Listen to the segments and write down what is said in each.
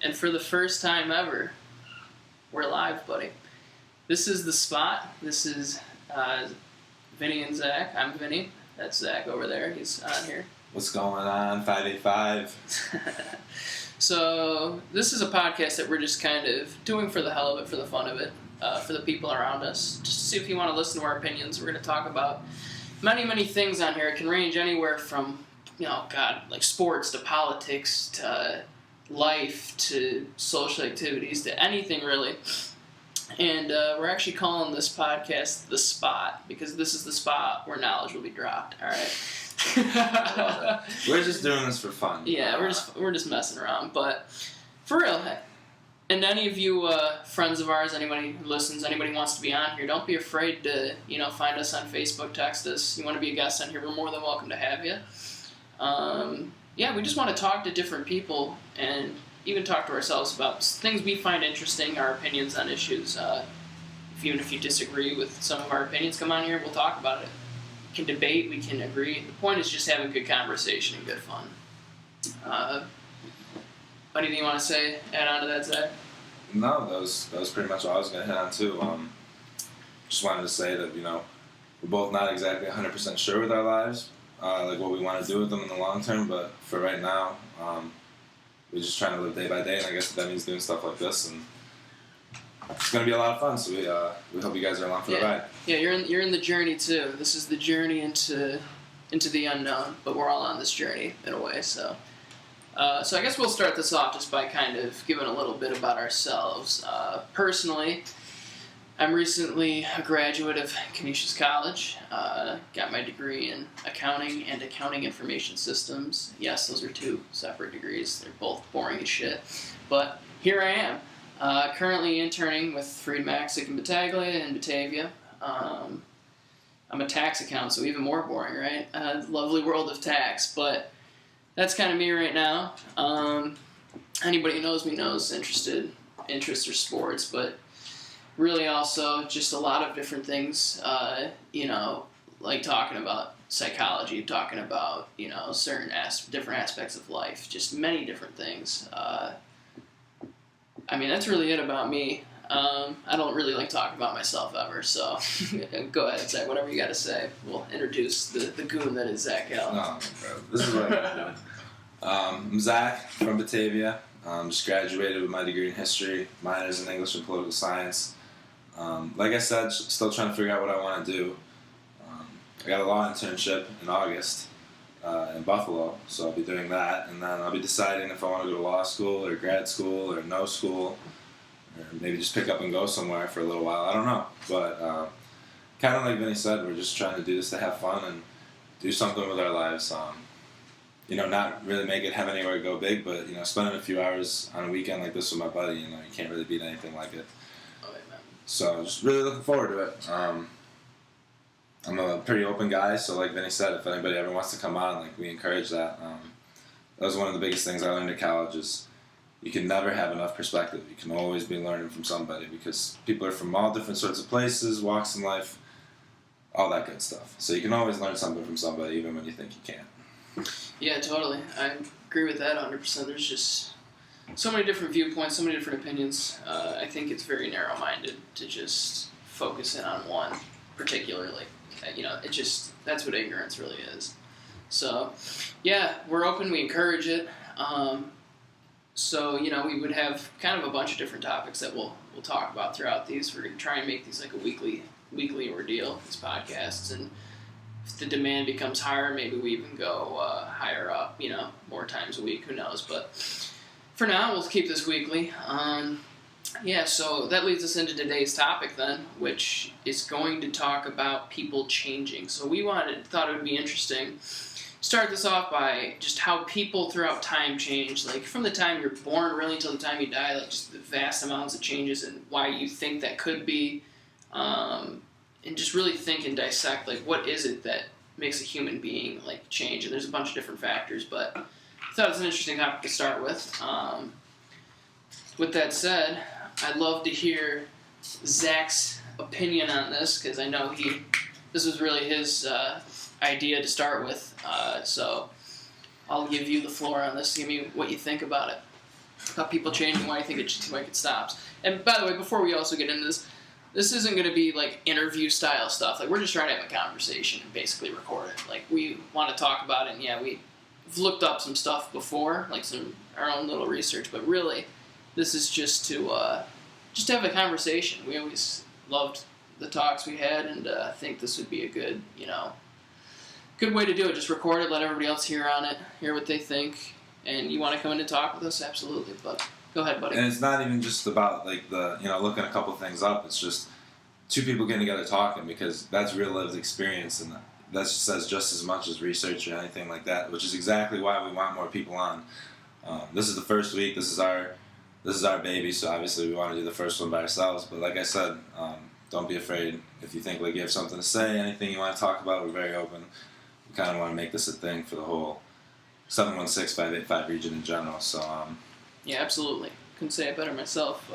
And for the first time ever, we're live, buddy. This is The Spot. This is Vinny and Zach. I'm Vinny. That's Zach over there. He's on here. What's going on, 585? So, this is a podcast that we're just kind of doing for the hell of it, for the fun of it, for the people around us. Just to see if you want to listen to our opinions. We're going to talk about many, many things on here. It can range anywhere from, like sports to politics to life to social activities to anything really. And we're actually calling this podcast The Spot because this is the spot where knowledge will be dropped. All right. We're just doing this for fun. Yeah, we're just messing around, but for real. And any of you friends of ours, anybody who listens, anybody who wants to be on here, don't be afraid to find us on Facebook, text us. You want to be a guest on here, we're more than welcome to have you. We just want to talk to different people and even talk to ourselves about things we find interesting, our opinions on issues. Even if you disagree with some of our opinions, come on here, we'll talk about it. We can debate, we can agree. The point is just having good conversation and good fun. Anything you want to say, add on to that, Zach? No, that was pretty much what I was going to hit on too. Just wanted to say that, we're both not exactly 100% sure with our lives, like what we want to do with them in the long term, but for right now, we're just trying to live day by day, and I guess that means doing stuff like this, and it's going to be a lot of fun, so we hope you guys are along for the ride. Yeah, you're in the journey too. This is the journey into the unknown, but we're all on this journey in a way, so I guess we'll start this off just by kind of giving a little bit about ourselves. Personally, I'm recently a graduate of Canisius College. Got my degree in accounting and accounting information systems. Yes, those are two separate degrees. They're both boring as shit. But here I am, currently interning with Freed Maxick and Battaglia in Batavia. I'm a tax accountant, so even more boring, right? Lovely world of tax, but that's kind of me right now. Anybody who knows me knows interests are sports, but really also just a lot of different things, like talking about psychology, talking about, certain different aspects of life, just many different things. That's really it about me. I don't really like talking about myself ever, so go ahead, Zach, whatever you got to say. We'll introduce the goon that is Zach Hale. No, bro, this is what I'm doing. I'm Zach from Batavia. Just graduated with my degree in history, minors in English and political science. Like I said, still trying to figure out what I want to do. I got a law internship in August in Buffalo, so I'll be doing that, and then I'll be deciding if I want to go to law school or grad school or no school, or maybe just pick up and go somewhere for a little while. I don't know, but kind of like Vinny said, we're just trying to do this to have fun and do something with our lives. Not really make it have anywhere to go big, but spending a few hours on a weekend like this with my buddy, you can't really beat anything like it. So just really looking forward to it. I'm a pretty open guy, so like Vinny said, if anybody ever wants to come on, we encourage that. That was one of the biggest things I learned at college is you can never have enough perspective. You can always be learning from somebody because people are from all different sorts of places, walks in life, all that good stuff. So you can always learn something from somebody even when you think you can't. Yeah, totally. I agree with that 100%. There's just so many different viewpoints, so many different opinions. I think it's very narrow-minded to just focus in on one particularly. That's what ignorance really is. So, yeah, we're open. We encourage it. We would have kind of a bunch of different topics that we'll talk about throughout these. We're going to try and make these like a weekly ordeal, these podcasts, and if the demand becomes higher, maybe we even go higher up, more times a week, who knows, but for now, we'll keep this weekly. So that leads us into today's topic then, which is going to talk about people changing. So we thought it would be interesting to start this off by just how people throughout time change, like from the time you're born really until the time you die, like just the vast amounts of changes and why you think that could be, and just really think and dissect, like what is it that makes a human being like change? And there's a bunch of different factors, but I thought it was an interesting topic to start with. With that said, I'd love to hear Zach's opinion on this, because I know this was really his idea to start with. So I'll give you the floor on this. Give me what you think about it. about people changing, why you think it stops. And by the way, before we also get into this isn't going to be like interview style stuff. Like, we're just trying to have a conversation and basically record it. Like, we want to talk about it, and yeah, we've looked up some stuff before, like our own little research, but really, this is just to have a conversation. We always loved the talks we had, and I think this would be a good way to do it. Just record it, let everybody else hear what they think, and you want to come in and talk with us, absolutely. But go ahead, buddy. And it's not even just about like looking a couple things up. It's just two people getting together talking, because that's real lived experience, and that says just as much as research or anything like that. Which is exactly why we want more people on. This is the first week. This is our baby, so obviously we want to do the first one by ourselves. But like I said, don't be afraid. If you think like you have something to say, anything you want to talk about, we're very open. We kind of want to make this a thing for the whole 716-585 region in general. So yeah, absolutely. Couldn't say it better myself.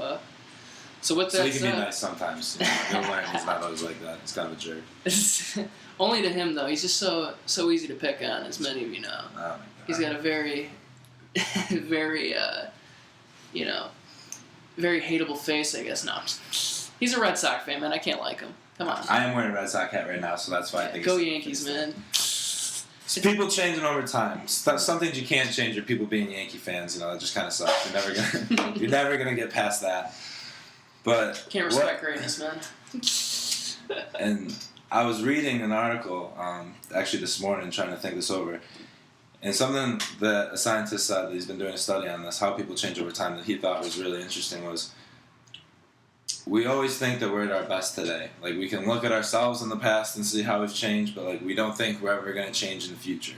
So with that said, he can be nice sometimes. He'll learn. He's not always like that. He's kind of a jerk. Only to him though. He's just so easy to pick on, as many of you know. Oh my God. He's got a very, very very hateable face, I guess. No, he's a Red Sox fan, man. I can't like him. Come on. I am wearing a Red Sox hat right now, so that's why I think go Yankees, man. It's people changing over time. Some things you can't change are people being Yankee fans. That just kind of sucks. You're never gonna get past that. But can't respect greatness, man. And I was reading an article actually this morning, trying to think this over, and something that a scientist said that he's been doing a study on this, how people change over time, that he thought was really interesting was, we always think that we're at our best today. Like, we can look at ourselves in the past and see how we've changed, but like, we don't think we're ever going to change in the future.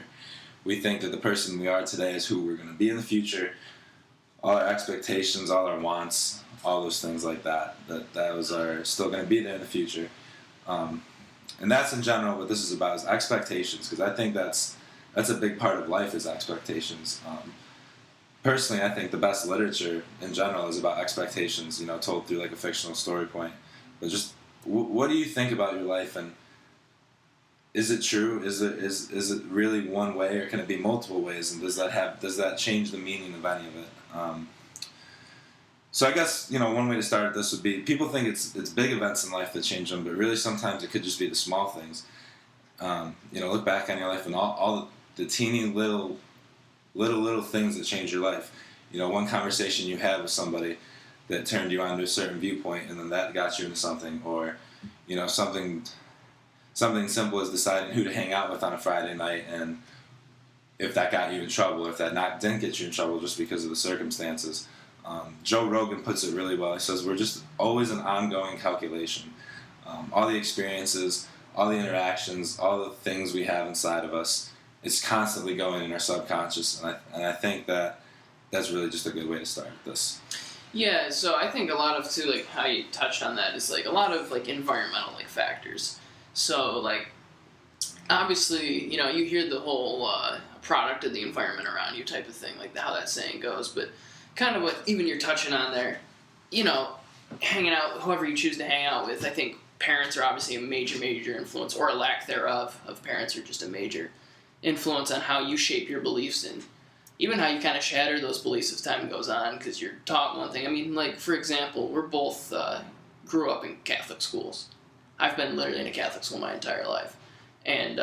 We think that the person we are today is who we're going to be in the future. All our expectations, all our wants, all those things like that those are still going to be there in the future. And that's in general what this is about, is expectations, because I think that's a big part of life, is expectations. Personally, I think the best literature in general is about expectations, told through like a fictional story point. But just, what do you think about your life, and is it true? Is it really one way, or can it be multiple ways? And does that change the meaning of any of it? So I guess one way to start this would be, people think it's big events in life that change them, but really sometimes it could just be the small things. Look back on your life and all the teeny little things that change your life. One conversation you had with somebody that turned you on to a certain viewpoint, and then that got you into something, or something simple as deciding who to hang out with on a Friday night, and if that got you in trouble, or if that didn't get you in trouble just because of the circumstances. Joe Rogan puts it really well. He says we're just always an ongoing calculation. All the experiences, all the interactions, all the things we have inside of us, it's constantly going in our subconscious, and I think that's really just a good way to start this. Yeah, so I think a lot of, too, like, how you touched on that is, like, a lot of, like, environmental, like, factors. So, like, obviously, you hear the whole product of the environment around you type of thing, like how that saying goes, but kind of what even you're touching on there, hanging out, whoever you choose to hang out with, I think parents are obviously a major influence, or a lack thereof of parents are just a major influence on how you shape your beliefs, and even how you kind of shatter those beliefs as time goes on, because you're taught one thing. I mean, like, for example, we're both grew up in Catholic schools. I've been literally in a Catholic school my entire life. And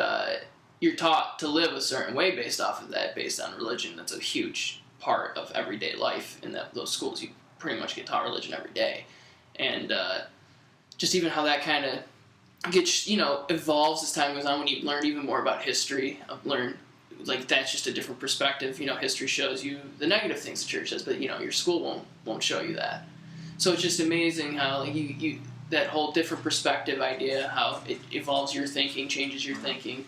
you're taught to live a certain way based off of that, based on religion. That's a huge part of everyday life in those schools. You pretty much get taught religion every day. And just even how that kind of gets, evolves as time goes on, when you learn even more about history, like, that's just a different perspective. History shows you the negative things the church does, but, your school won't show you that. So it's just amazing how, like, you that whole different perspective idea, how it evolves your thinking, changes your thinking,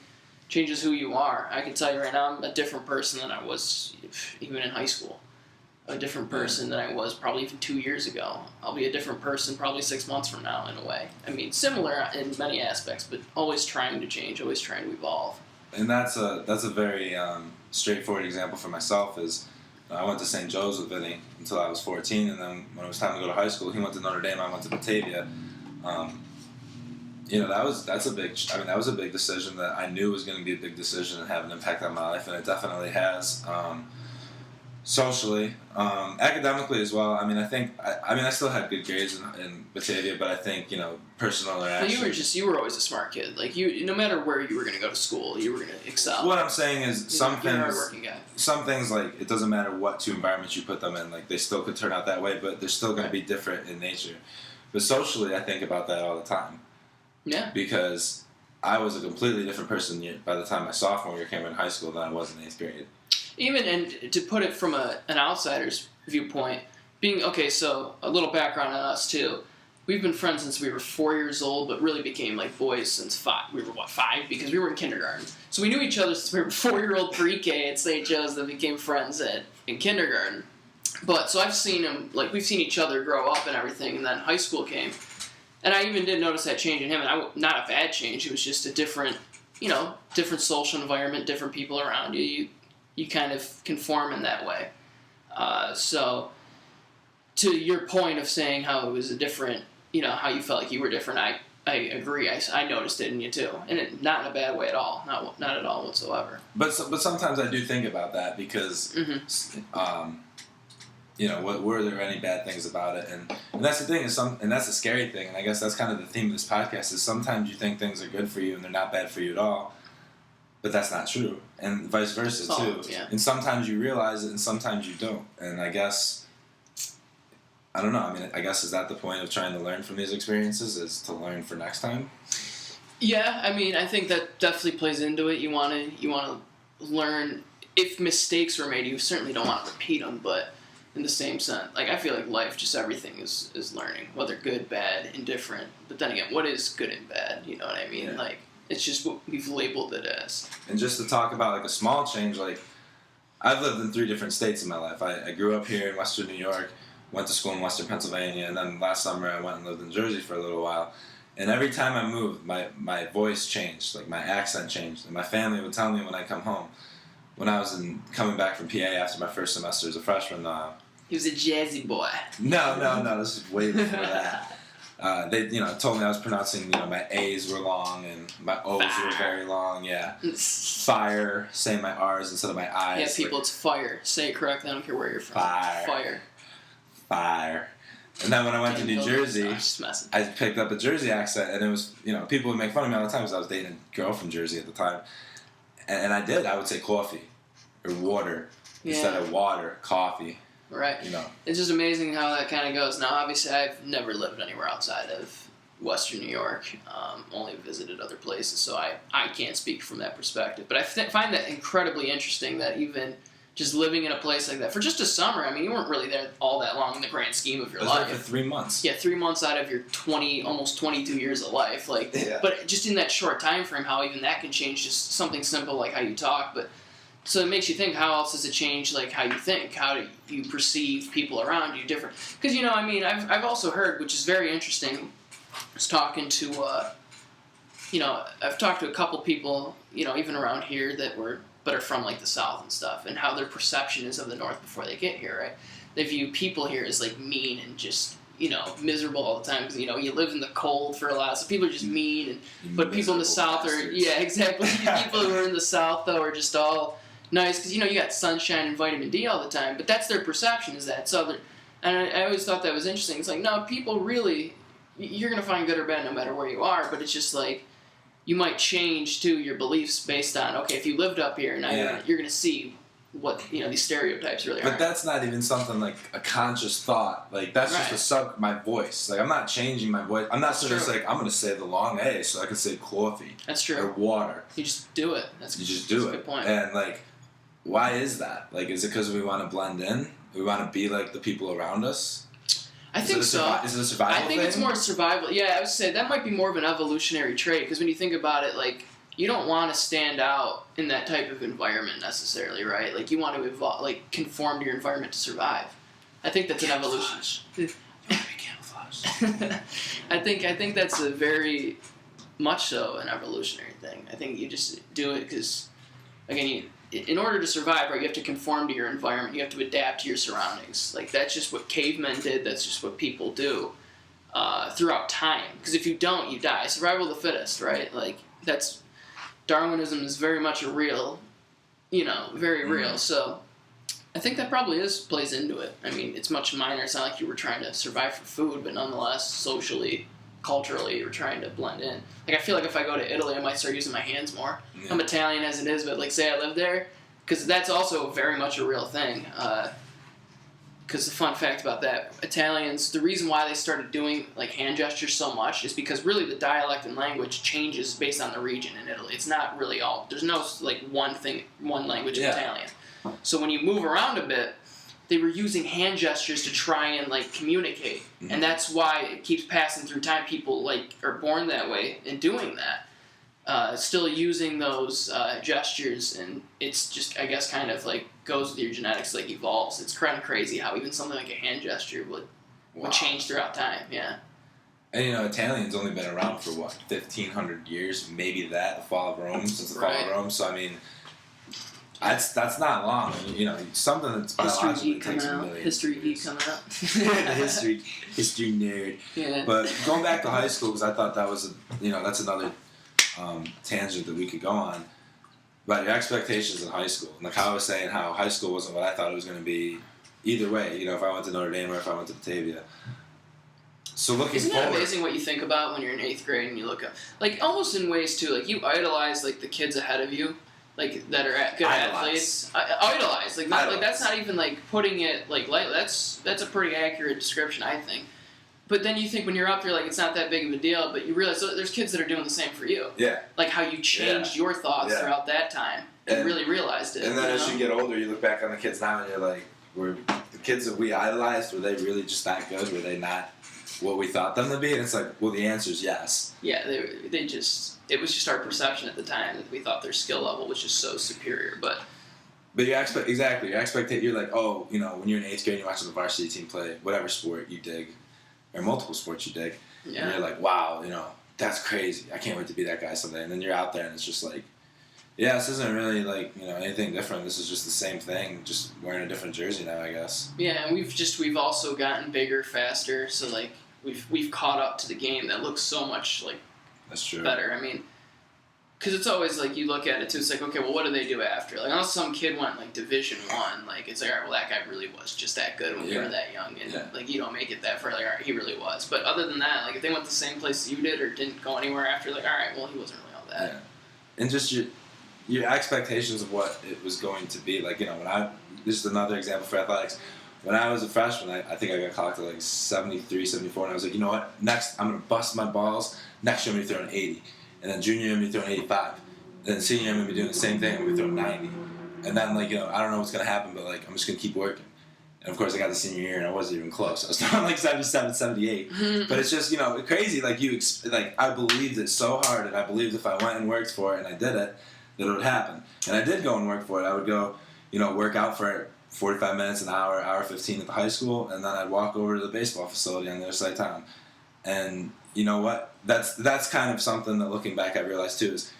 changes who you are. I can tell you right now, I'm a different person than I was even in high school. A different person than I was probably even 2 years ago. I'll be a different person probably 6 months from now, in a way. I mean, similar in many aspects, but always trying to change, always trying to evolve. And that's a very straightforward example for myself. Is I went to St. Joe's with Vinny until I was 14, and then when it was time to go to high school, he went to Notre Dame, I went to Batavia. That was a big decision that I knew was going to be a big decision and have an impact on my life, and it definitely has. Socially, academically as well. I mean, I still had good grades in Batavia, but I think, personal interaction. You were always a smart kid. Like no matter where you were going to go to school, you were going to excel. What I'm saying is you're a hardworking guy. Some things, like, it doesn't matter what two environments you put them in, like, they still could turn out that way, but they're still going to be different in nature. But socially, I think about that all the time. Yeah. Because I was a completely different person by the time my sophomore year came in high school than I was in 8th grade. Even, and to put it from an outsider's viewpoint, so a little background on us too. We've been friends since we were 4 years old, but really became like boys since 5. We were 5? Because we were in kindergarten. So we knew each other since we were 4-year-old pre-K at St. Joe's, that became friends in kindergarten. But so I've seen him, like we've seen each other grow up and everything, and then high school came. And I even did notice that change in him, and not a bad change. It was just a different social environment, different people around you. You kind of conform in that way. So, to your point of saying how it was a different, how you felt like you were different, I agree. I noticed it in you too, and not in a bad way at all. Not at all whatsoever. But sometimes I do think about that because, were there any bad things about it? And that's the thing and that's the scary thing. And I guess that's kind of the theme of this podcast is sometimes you think things are good for you and they're not bad for you at all. But that's not true, and vice versa too. Yeah. And sometimes you realize it, and sometimes you don't. And I guess, I don't know. I mean, I guess is that the point of trying to learn from these experiences? Is to learn for next time? Yeah, I mean, I think that definitely plays into it. You want to learn. If mistakes were made, you certainly don't want to repeat them. But in the same sense, like I feel like life, just everything is learning, whether good, bad, indifferent. But then again, what is good and bad? You know what I mean? Yeah. Like. It's just what we've labeled it as. And just to talk about like a small change, like I've lived in 3 different states in my life. I grew up here in Western New York, went to school in Western Pennsylvania, and then last summer I went and lived in Jersey for a little while. And every time I moved, my voice changed, like my accent changed. And my family would tell me when I come home, when I was coming back from PA after my first semester as a freshman. He was a jazzy boy. No, this is way before that. They, told me I was pronouncing, my A's were long and my O's were very long. Yeah, fire. Saying my R's instead of my I's. Yeah, people, it's fire. Say it correctly. I don't care where you're from. Fire. And then when I went to New Jersey, I picked up a Jersey accent, and it was, people would make fun of me all the time because I was dating a girl from Jersey at the time, and I did. I would say coffee or water instead of water, coffee. Right. It's just amazing how that kind of goes. Now, obviously, I've never lived anywhere outside of Western New York. Only visited other places, so I can't speak from that perspective. But I find that incredibly interesting that even just living in a place like that for just a summer, I mean, you weren't really there all that long in the grand scheme of your life. I was there for 3 months. Yeah, 3 months out of your almost 22 years of life. Like, yeah. But just in that short time frame, how even that can change just something simple like how you talk, but. So it makes you think, how else does it change, like, how you think? How do you perceive people around you different? Because, I've also heard, which is very interesting, I was talking to, I've talked to a couple people, even around here but are from, like, the South and stuff, and how their perception is of the North before they get here, right? They view people here as, like, mean and just, miserable all the time, because, you live in the cold for a lot, so people are just mean, but people in the South bastards. Yeah, exactly. People who are in the South, though, are just all... nice, because, you got sunshine and vitamin D all the time, but that's their perception, is that Southern... And I always thought that was interesting. It's like, no, people really... You're going to find good or bad no matter where you are, but it's just like, you might change, too, your beliefs based on, okay, if you lived up here, now you're going to see what, these stereotypes really are. But that's not even something like a conscious thought. Like, that's just my voice. Like, I'm not changing my voice. I'm not just like, I'm going to say the long A so I can say coffee. That's true. Or water. You just do it. You just do it. That's a good point. And, like... Why is that? Like, is it because we want to blend in? We want to be like the people around us? I think so. Is it a survival thing? I think it's more survival. Yeah, I would say that might be more of an evolutionary trait, because when you think about it, like, you don't want to stand out in that type of environment necessarily, right? Like, you want to evolve, like, conform to your environment to survive. I think that's an evolution. I think that's a very much so an evolutionary thing. I think you just do it because, again, in order to survive, right, you have to conform to your environment. You have to adapt to your surroundings. Like, that's just what cavemen did. That's just what people do throughout time. Because if you don't, you die. Survival of the fittest, right? Like, that's... Darwinism is very much a real, very real. So, I think that probably plays into it. I mean, it's much minor. It's not like you were trying to survive for food, but nonetheless, socially, culturally, you're trying to blend in. Like, I feel like if I go to Italy, I might start using my hands more. Yeah. I'm Italian as it is, but, like, say I live there, because that's also very much a real thing. Because the fun fact about that, Italians, the reason why they started doing, like, hand gestures so much is because really the dialect and language changes based on the region in Italy. It's not really all, there's no, like, one language in Italian. So when you move around a bit, they were using hand gestures to try and, like, communicate. Mm-hmm. And that's why it keeps passing through time. People, like, are born that way and doing that. Still using those gestures, and it's just, I guess, kind of, like, goes with your genetics, like, evolves. It's kind of crazy how even something like a hand gesture would change throughout time, yeah. And, you know, Italian's only been around for, 1,500 years? Maybe that, the fall of Rome, since the fall of Rome. So, I mean... That's not long. You know, something that's biologically takes a million. History geek coming out. History nerd. Yeah. But going back to high school, because I thought that was, that's another tangent that we could go on. About your expectations in high school. Like how I was saying how high school wasn't what I thought it was going to be either way. You know, if I went to Notre Dame or if I went to Batavia. So Isn't that amazing what you think about when you're in 8th grade and you look up? Like, almost in ways, too. Like, you idolize, like, the kids ahead of you. Like, that are good athletes. Idolize. Like, that's not even, like, putting it, like, lightly. That's a pretty accurate description, I think. But then you think when you're up there, like, it's not that big of a deal, but you realize there's kids that are doing the same for you. Yeah. Like, how you changed your thoughts throughout that time and really realized it. And then as you get older, you look back on the kids now and you're like, were the kids that we idolized, were they really just that good? Were they not what we thought them to be? And it's like, well, the answer is yes. Yeah, they just... It was just our perception at the time that we thought their skill level was just so superior, but you expect you're like, oh, you know, when you're in 8th grade and you're watching the varsity team play whatever sport you dig, or multiple sports you dig, and you're like, wow, you know, that's crazy. I can't wait to be that guy someday. And then you're out there and it's just like, yeah, this isn't really like, you know, anything different. This is just the same thing, just wearing a different jersey now, I guess. Yeah, and we've also gotten bigger, faster, so like we've caught up to the game that looks so much like. That's true. Better. I mean, because it's always like you look at it too. It's like, okay, well, what do they do after? Like, unless some kid went like Division I, like it's like, all right, well, that guy really was just that good when we were that young, and like you don't make it that far. Like, all right, he really was. But other than that, like if they went the same place you did or didn't go anywhere after, like, all right, well, he wasn't really all that. Yeah. And just your expectations of what it was going to be. Like, you know, this is another example for athletics. When I was a freshman, I think I got clocked at like 73, 74, and I was like, you know what? Next, I'm going to bust my balls. Next year, I'm going to be throwing 80. And then junior year, I'm going to be throwing 85. And then senior year, I'm going to be doing the same thing. I'm going to be throwing 90. And then, like, you know, I don't know what's going to happen, but, like, I'm just going to keep working. And, of course, I got the senior year, and I wasn't even close. I was throwing, like, 77, 78. But it's just, you know, crazy. Like, I believed it so hard, and I believed if I went and worked for it and I did it, that it would happen. And I did go and work for it. I would go, you know, work out for 45 minutes, an hour 15 at the high school, and then I'd walk over to the baseball facility on the other side of town. And you know what? That's kind of something that looking back I realized too is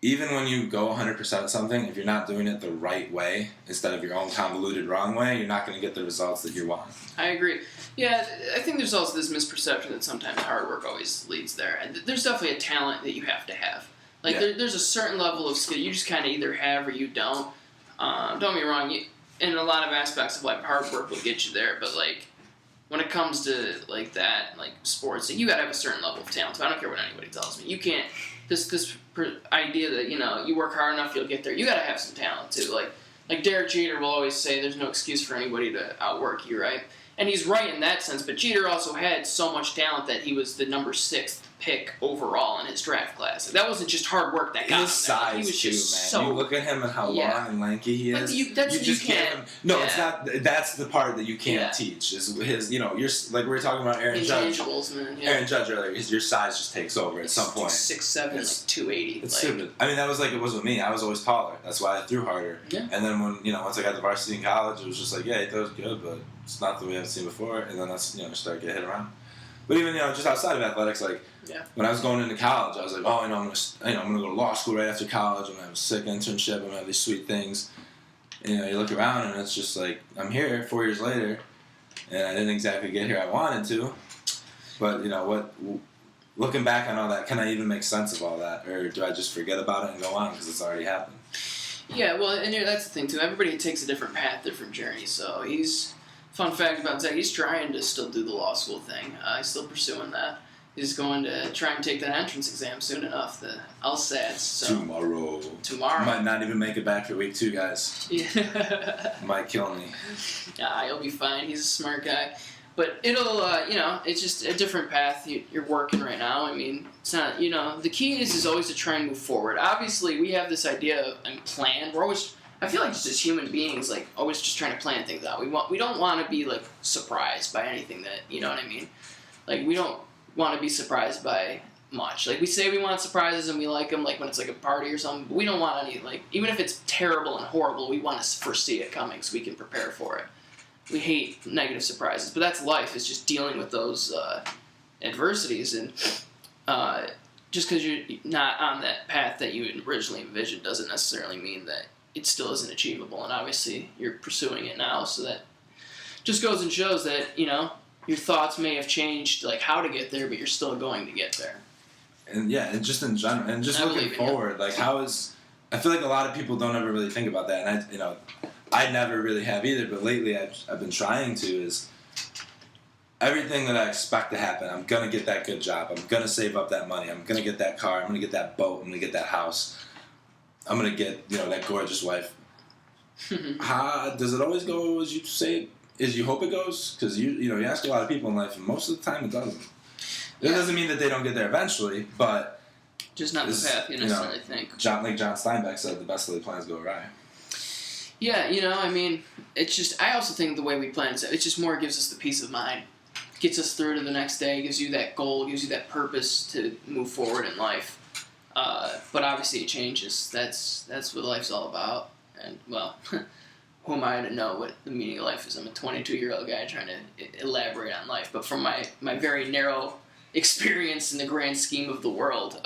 even when you go 100% at something, if you're not doing it the right way instead of your own convoluted wrong way, you're not going to get the results that you want. I agree. Yeah, I think there's also this misperception that sometimes hard work always leads there. And there's definitely a talent that you have to have. Like there's a certain level of skill you just kind of either have or you don't. Don't get me wrong. In a lot of aspects of life, hard work will get you there, but like when it comes to like that, like sports, you gotta have a certain level of talent. So I don't care what anybody tells me. You can't this idea that you know you work hard enough you'll get there. You gotta have some talent too. Like Derek Jeter will always say, "There's no excuse for anybody to outwork you," right? And he's right in that sense. But Jeter also had so much talent that he was the number 6th pick overall in his draft class. That wasn't just hard work that got him there. Size, he was just man. so. You look at him and how long and lanky he is. But you can't. It's not. That's the part that you can't teach. Is his, you know, you're like we were talking about Aaron Judge. Man. Yeah. Aaron Judge earlier. Your size just takes over at some point. 6'7", like 280. It's stupid. I mean, that was like it was with me. I was always taller. That's why I threw harder. Yeah. And then once I got to varsity in college, it was just like, yeah, he throws good, but it's not the way I've seen before. And then that's start getting hit around. But even just outside of athletics, like when I was going into college, I was like, oh, I'm gonna go to law school right after college. I'm gonna have a sick internship. I'm gonna have these sweet things. And, you look around and it's just like I'm here 4 years later, and I didn't exactly get here I wanted to. But looking back on all that, can I even make sense of all that, or do I just forget about it and go on because it's already happened? Yeah, well, and that's the thing too. Everybody takes a different path, different journey. So fun fact about Zach, he's trying to still do the law school thing. He's still pursuing that. He's going to try and take that entrance exam soon enough, the LSATs. So. Tomorrow. Might not even make it back for week 2, guys. Yeah. Might kill me. Yeah, he'll be fine. He's a smart guy. But it'll, it's just a different path you're working right now. I mean, it's not, the key is always to try and move forward. Obviously, we have this idea and plan. We're always, I feel like just as human beings, like, always just trying to plan things out. We don't want to be, like, surprised by anything that, you know what I mean? Like, we don't want to be surprised by much. Like, we say we want surprises and we like them, like, when it's, like, a party or something. But we don't want any, like, even if it's terrible and horrible, we want to foresee it coming so we can prepare for it. We hate negative surprises, but that's life. It's just dealing with those adversities, and just because you're not on that path that you originally envisioned doesn't necessarily mean that it still isn't achievable. And obviously, you're pursuing it now, so that just goes and shows that your thoughts may have changed, like how to get there, but you're still going to get there. And yeah, and just in general, and just looking forward, like I feel like a lot of people don't ever really think about that, and I never really have either, but lately I've been trying to, is everything that I expect to happen, I'm going to get that good job, I'm going to save up that money, I'm going to get that car, I'm going to get that boat, I'm going to get that house, I'm going to get, that gorgeous wife. Does it always go as you say, as you hope it goes? Because you ask a lot of people in life, and most of the time it doesn't. It doesn't mean that they don't get there eventually, but... Just not the path you necessarily think. John Steinbeck said, the best laid plans go awry. Yeah, it's just, I also think the way we plan it just more gives us the peace of mind. Gets us through to the next day, gives you that goal, gives you that purpose to move forward in life. But obviously it changes. That's what life's all about. And, well, who am I to know what the meaning of life is? I'm a 22-year-old guy trying to elaborate on life. But from my very narrow experience in the grand scheme of the world,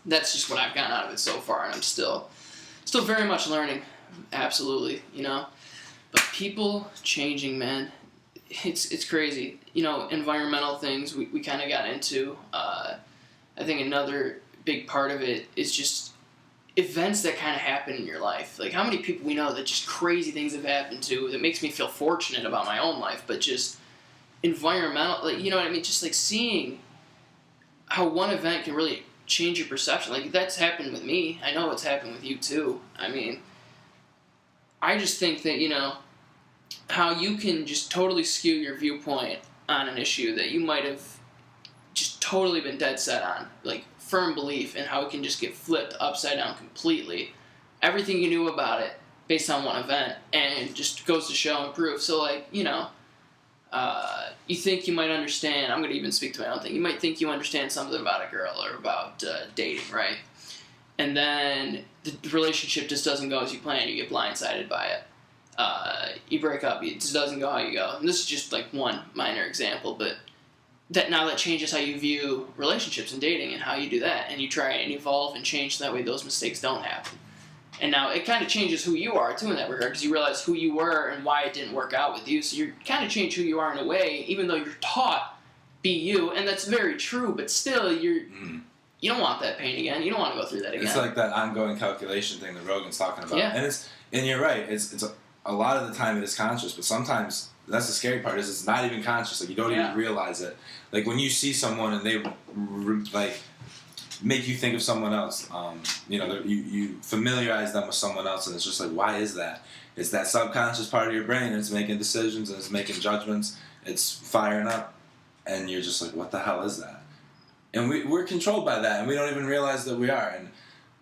that's just what I've gotten out of it so far. And I'm still very much learning. Absolutely, but people changing, man, it's crazy. Environmental things we kind of got into. I think another big part of it is just events that kind of happen in your life. Like how many people we know that just crazy things have happened to that makes me feel fortunate about my own life, but just environmental, like, you know what I mean? Just like seeing how one event can really change your perception. Like that's happened with me. I know it's happened with you too. I mean, I just think that, how you can just totally skew your viewpoint on an issue that you might have just totally been dead set on, like firm belief, and how it can just get flipped upside down completely. Everything you knew about it based on one event, and just goes to show and prove. So, like, you think you might understand, I'm going to even speak to my own thing, you might think you understand something about a girl or about dating, right? And then the relationship just doesn't go as you plan. You get blindsided by it. You break up. It just doesn't go how you go. And this is just like one minor example, but that changes how you view relationships and dating and how you do that. And you try and evolve and change so that way those mistakes don't happen. And now it kind of changes who you are too in that regard, because you realize who you were and why it didn't work out with you. So you kind of change who you are in a way, even though you're taught be you, and that's very true. But still, you don't want that pain again. You don't want to go through that again. It's like that ongoing calculation thing that Rogan's talking about. Yeah. And you're right. It's a lot of the time it is conscious, but sometimes that's the scary part, is it's not even conscious. Like you don't even realize it. Like when you see someone and they like make you think of someone else. You familiarize them with someone else, and it's just like, why is that? It's that subconscious part of your brain, and it's making decisions and it's making judgments. It's firing up, and you're just like, what the hell is that? And we're controlled by that, and we don't even realize that we are. And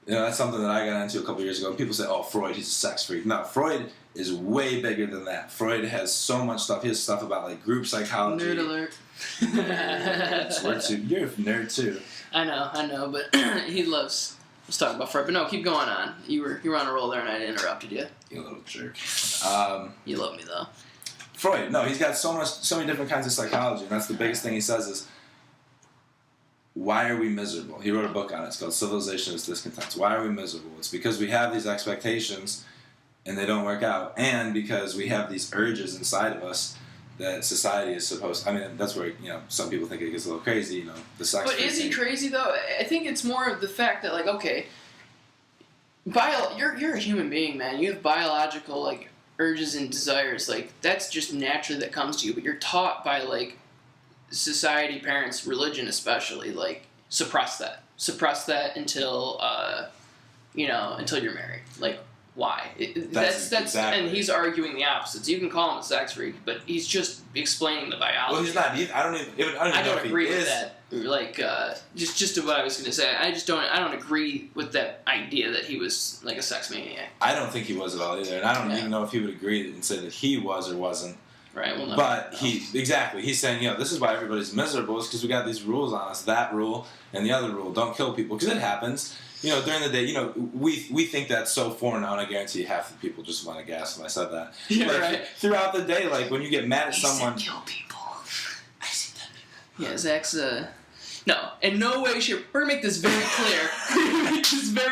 that's something that I got into a couple years ago. And people say, "Oh, Freud, he's a sex freak." No, Freud is way bigger than that. Freud has so much stuff. He has stuff about like group psychology. Nerd alert. You're a nerd too. I know, but he loves. Let's talk about Freud. But no, keep going on. You were on a roll there, and I interrupted you. You little jerk. You love me though. Freud, no, he's got so many different kinds of psychology, and that's the biggest thing he says is, why are we miserable? He wrote a book on it. It's called Civilization is Discontent. Why are we miserable? It's because we have these expectations and they don't work out, and because we have these urges inside of us that society is supposed. I mean, that's where some people think it gets a little crazy. The sex. But is he crazy though? I think it's more of the fact that, like, okay, you're a human being, man. You have biological like urges and desires. Like that's just naturally that comes to you. But you're taught by like society, parents, religion, especially like suppress that until until you're married. Like why? That's exactly. And he's arguing the opposites. You can call him a sex freak, but he's just explaining the biology. Well, he's not. I don't agree with that. Like, just to what I was going to say, I don't agree with that idea that he was like a sex maniac. I don't think he was at all either, and I don't even know if he would agree and say that he was or wasn't. Right. Well, no. But he's saying, this is why everybody's miserable, is because we got these rules on us. That rule and the other rule, don't kill people, because it happens. During the day, we think that's so foreign now, and I guarantee you half the people just want to gas if I said that. Yeah, right. Throughout the day, like, when you get mad at someone... Said kill people. I said that. Yeah, Zach's, No, in no way, shape... We're going to make this very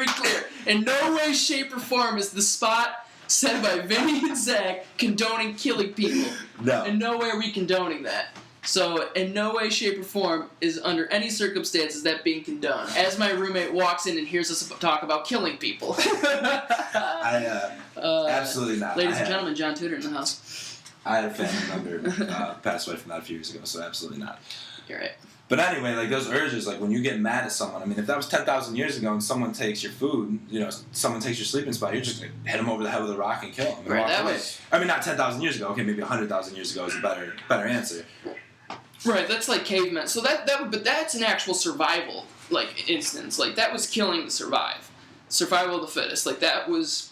clear. In no way, shape, or form is the spot said by Vinny and Zach condoning killing people. No. In no way are we condoning that. So, in no way, shape, or form is under any circumstances that being condoned. As my roommate walks in and hears us talk about killing people. Absolutely not. Ladies and gentlemen, John Tudor in the house. I had a family member passed away from that a few years ago, so absolutely not. You're right. But anyway, like those urges, like when you get mad at someone, I mean, if that was 10,000 years ago and someone takes your food, someone takes your sleeping spot, you're just going to hit them over the head with a rock and kill them. And right, walk away. I mean, not 10,000 years ago. Okay, maybe 100,000 years ago is a better answer. Right, that's like cavemen. So but that's an actual survival like instance. Like that was killing to survive, survival of the fittest. Like that was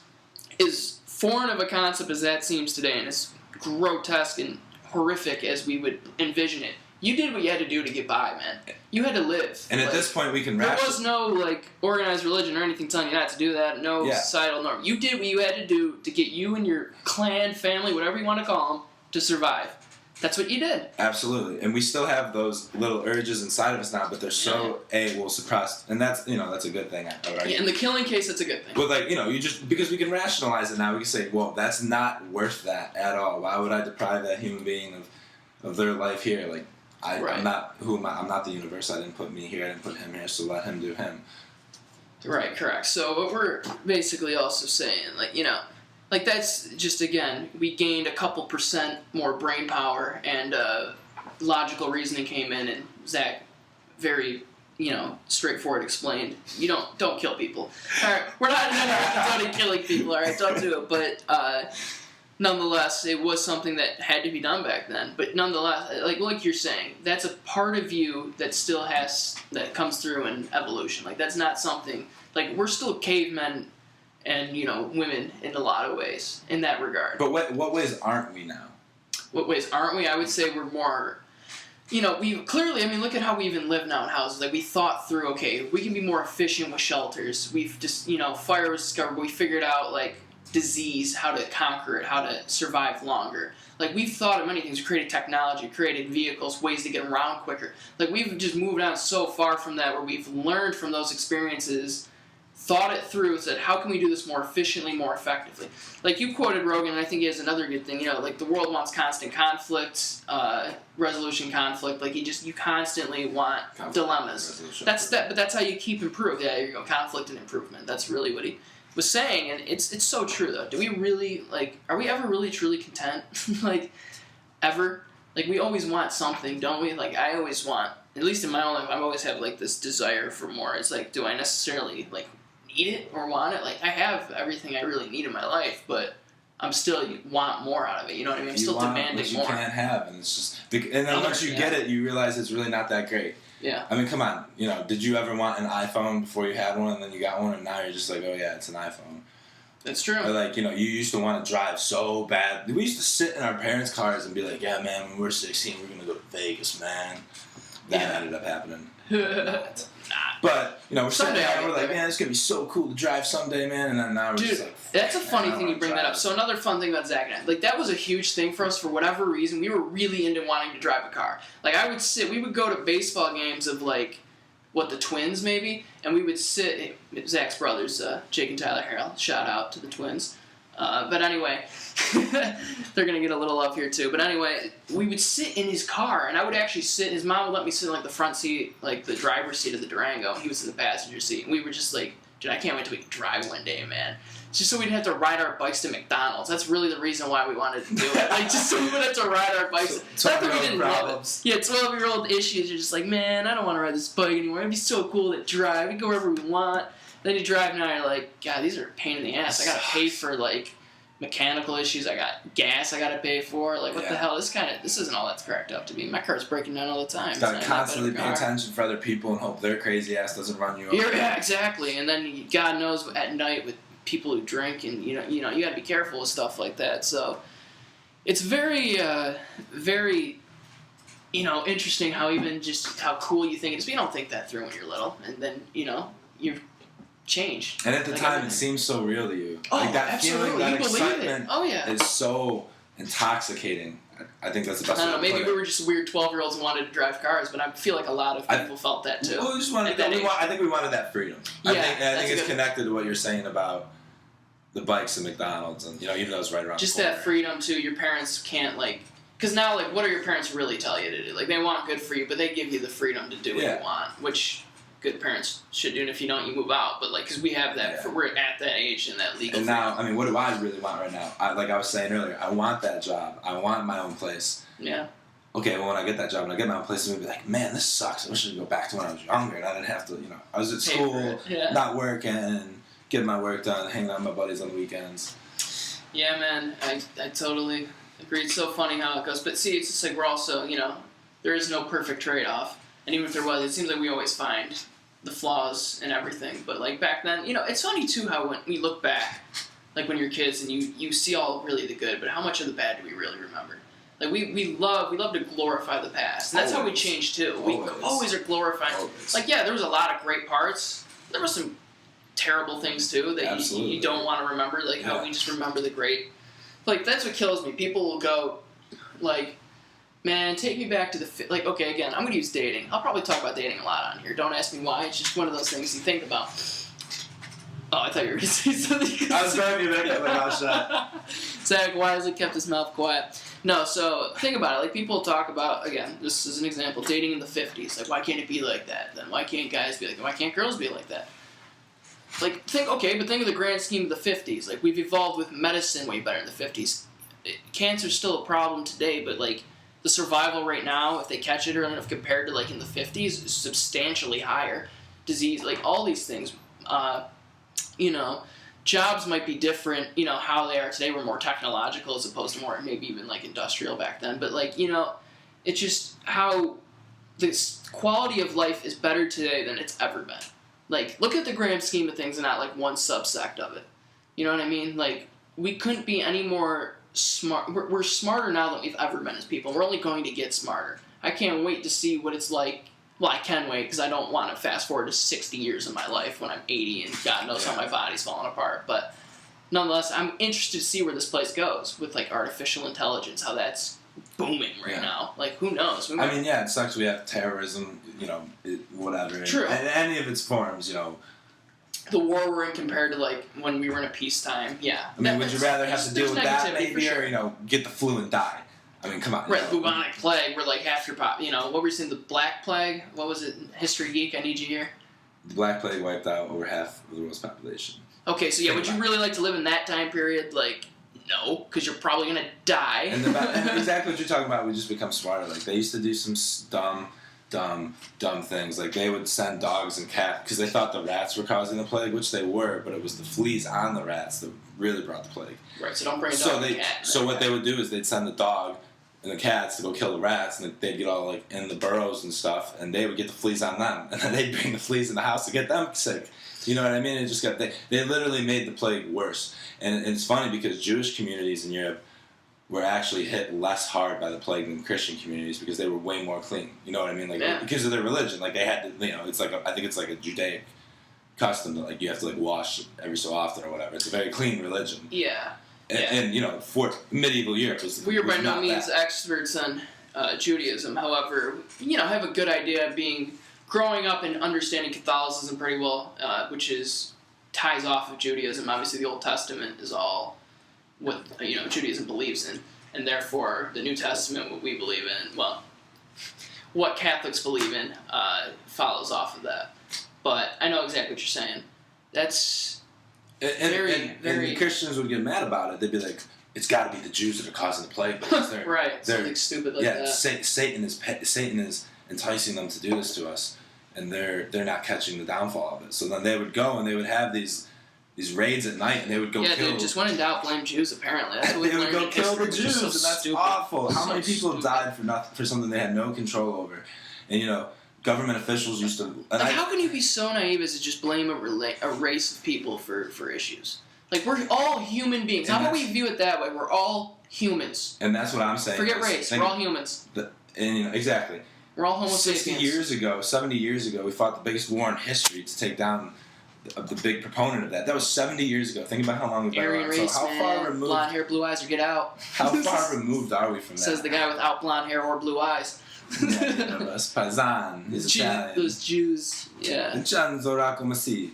as foreign of a concept as that seems today, and as grotesque and horrific as we would envision it. You did what you had to do to get by, man. You had to live. And at this point, we can there was no like organized religion or anything telling you not to do that. No societal norm. You did what you had to do to get you and your clan, family, whatever you want to call them, to survive. That's what you did. Absolutely. And we still have those little urges inside of us now, but they're so suppressed. And that's that's a good thing, I would argue. In the killing case, it's a good thing. But you just, because we can rationalize it now, we can say, well, that's not worth that at all. Why would I deprive that human being of their life here? Like, I'm not, who am I? I'm not the universe. I didn't put me here. I didn't put him here, so let him do him. Right, correct. So what we're basically also saying, like that's just, again, we gained a couple % more brain power and logical reasoning came in, and Zach very, straightforward explained, don't kill people. All right, we're not condoning killing people, all right, don't do it. But nonetheless, it was something that had to be done back then. But nonetheless, like you're saying, that's a part of you that still that comes through in evolution. Like that's not something, like we're still cavemen and, women in a lot of ways in that regard. But what ways aren't we now? What ways aren't we? I would say we're more, we clearly, look at how we even live now in houses. Like we thought through, okay, we can be more efficient with shelters. We've just, fire was discovered, but we figured out, like, disease, how to conquer it, how to survive longer. Like we've thought of many things, created technology, created vehicles, ways to get around quicker. Like we've just moved on so far from that where we've learned from those experiences, thought it through, said how can we do this more efficiently, more effectively. Like you quoted Rogan, and I think he has another good thing, like the world wants constant conflict, resolution conflict, like you constantly want dilemmas. But that's how you keep improving. Yeah, there you go, conflict and improvement. That's really what he was saying, and it's so true though. Do we really are we ever really truly content? Ever? Like we always want something, don't we? Like I always want, at least in my own life, I always have this desire for more. It's like, do I necessarily need it or want it? Like I have everything I really need in my life, but I'm still want more out of it. You know what I mean? I'm still demanding more. You can't have, and it's just, and then once you get it, you realize it's really not that great. Yeah. Come on. Did you ever want an iPhone before you had one, and then you got one, and now you're just like, oh yeah, it's an iPhone. That's true. Or you used to want to drive so bad. We used to sit in our parents' cars and be like, yeah, man, when we're 16, we're gonna go to Vegas, man. That ended up happening. But we're sitting there and we're like, man, it's gonna be so cool to drive someday, man. And then now we're just like, that's a funny thing you bring that up. So another fun thing about Zach and I, that was a huge thing for us for whatever reason. We were really into wanting to drive a car. We would go to baseball games of the Twins maybe, and we would sit, Zach's brothers, Jake and Tyler Hale, shout out to the Twins. But anyway, they're going to get a little love here too. But anyway, we would sit in his car, and I would actually sit, his mom would let me sit in the front seat, the driver's seat of the Durango, and he was in the passenger seat. And we were just dude, I can't wait till we can drive one day, man. Just so we'd have to ride our bikes to McDonald's. That's really the reason why we wanted to do it. Like, just so we would have to ride our bikes. Not that we didn't love it. Yeah, 12-year-old issues. You're just like, man, I don't want to ride this bike anymore. It'd be so cool to drive. We can go wherever we want. Then you drive now, you're like, God, these are a pain in the ass. I gotta pay for, like, mechanical issues. I got gas I gotta pay for. Like, what the hell? This isn't all that's cracked up to be. My car's breaking down all the time. You gotta constantly pay attention for other people and hope their crazy ass doesn't run you over. Yeah, exactly. And then God knows at night with people who drink, and you got to be careful with stuff like that. So it's very, very, interesting how even just how cool you think it is. But you don't think that through when you're little, and then you change. And at the time, it seems so real to you. Oh, like that absolutely. feeling, that you excitement, is so intoxicating. I think that's the best. I don't know. Maybe we were just weird 12-year-olds who wanted to drive cars, but I feel like a lot of people felt that too. Well, I think we wanted that freedom. Yeah, I think it's connected to what you're saying about the bikes and McDonald's, and even though it's right around just the corner. that freedom too. Your parents can't because now what do your parents really tell you to do? Like, they want good for you, but they give you the freedom to do what you want, which good parents should do. And if you don't, you move out. But because we have that, we're at that age and that legal. And now, what do I really want right now? Like I was saying earlier, I want that job. I want my own place. Yeah. Okay, well, when I get that job and I get my own place, I'm going to be like, man, this sucks. I wish I could go back to when I was younger and I didn't have to, I was at school, not working, getting my work done, hanging out with my buddies on the weekends. Yeah, man, I totally agree. It's so funny how it goes. But see, it's just like we're also, there is no perfect trade-off. And even if there was, it seems like we always find the flaws in everything. But, like, back then, it's funny, too, how when we look back, like when you're kids and you see all really the good, but how much of the bad do we really remember? Like, we love to glorify the past. And that's how we change, too. We always are glorifying. Always. Like, yeah, there was a lot of great parts. There were some terrible things, too, that you don't want to remember. Like, how we just remember the great. Like, that's what kills me. People will go, like, man, take me back to the... Like, okay, again, I'm going to use dating. I'll probably talk about dating a lot on here. Don't ask me why. It's just one of those things you think about. Oh, I thought you were going to say something. I was going to make it like I was shut. Zach wisely kept his mouth quiet. No, so think about it. Like, people talk about, again, this is an example, dating in the 50s. Like, why can't it be like that? Then why can't guys be like that? Why can't girls be like that? Like, think of the grand scheme of the 50s. Like, we've evolved with medicine way better in the 50s. Cancer's still a problem today, but, like, the survival rate now, if they catch it early enough compared to, like, in the 50s, is substantially higher. Disease, like, all these things, jobs might be different, how they are today. We're more technological as opposed to more maybe even, like, industrial back then. But, like, it's just how the quality of life is better today than it's ever been. Like, look at the grand scheme of things and not, like, one subsect of it. You know what I mean? Like, we couldn't be any more smart. We're smarter now than we've ever been as people. We're only going to get smarter. I can't wait to see what it's like. Well, I can wait because I don't want to fast forward to 60 years of my life when I'm 80 and God knows how my body's falling apart. But nonetheless, I'm interested to see where this place goes with, like, artificial intelligence, how that's booming right now. Like, who knows? It sucks we have terrorism, whatever. True. And any of its forms, The war we're in compared to, like, when we were in a peacetime, yeah. Would you rather have to deal with that maybe sure. or, get the flu and die? Come on. Right, bubonic plague, where, like, half your what were you saying, the Black Plague? What was it? History Geek, I need you here. The Black Plague wiped out over half of the world's population. Okay, so yeah, would you really like to live in that time period? Like, no, because you're probably going to die. And exactly what you're talking about, we just become smarter. Like, they used to do some dumb things. Like, they would send dogs and cats, because they thought the rats were causing the plague, which they were, but it was the fleas on the rats that really brought the plague. Right, so don't bring a dog and a cat. So what they would do is they'd send the dog and the cats to go kill the rats, and they'd get all, like, in the burrows and stuff, and they would get the fleas on them, and then they'd bring the fleas in the house to get them sick. You know what I mean? It just they literally made the plague worse. And it's funny because Jewish communities in Europe were actually hit less hard by the plague than Christian communities because they were way more clean. You know what I mean? Like, because of their religion. Like, they had to, it's like, I think it's like a Judaic custom that, like, you have to, like, wash every so often or whatever. It's a very clean religion. Yeah. And for medieval Europe we are by no means experts on Judaism. However, have a good idea of growing up and understanding Catholicism pretty well, which ties off of Judaism. Obviously, the Old Testament is all what Judaism believes in, and therefore the New Testament, what we believe in, well, what Catholics believe in, follows off of that. But I know exactly what you're saying. That's and the Christians would get mad about it. They'd be like, "It's got to be the Jews that are causing the plague." Because they're, right. Something stupid like that. Satan is enticing them to do this to us, and they're not catching the downfall of it. So then they would go and they would have these raids at night, and they would go kill. Yeah, dude, just when in doubt, blame Jews, apparently. That's what they would go kill the Jews, so and that's stupid. awful. How many people stupid. died for something they had no control over? And, government officials used to... how can you be so naive as to just blame a race of people for issues? Like, we're all human beings. How about we view it that way? We're all humans. And that's what I'm saying. Forget race. We're all humans. Exactly. We're all Homo sapiens. 70 years ago, we fought the biggest war in history to take down the big proponent of that. That was 70 years ago. Think about how long we've been Aryan around. race, so how man. far removed? Blonde hair, blue eyes, or get out. How far removed are we from that? Says the guy without blonde hair or blue eyes. That's Paisan. He's Italian. Those Jews, yeah. Misiti.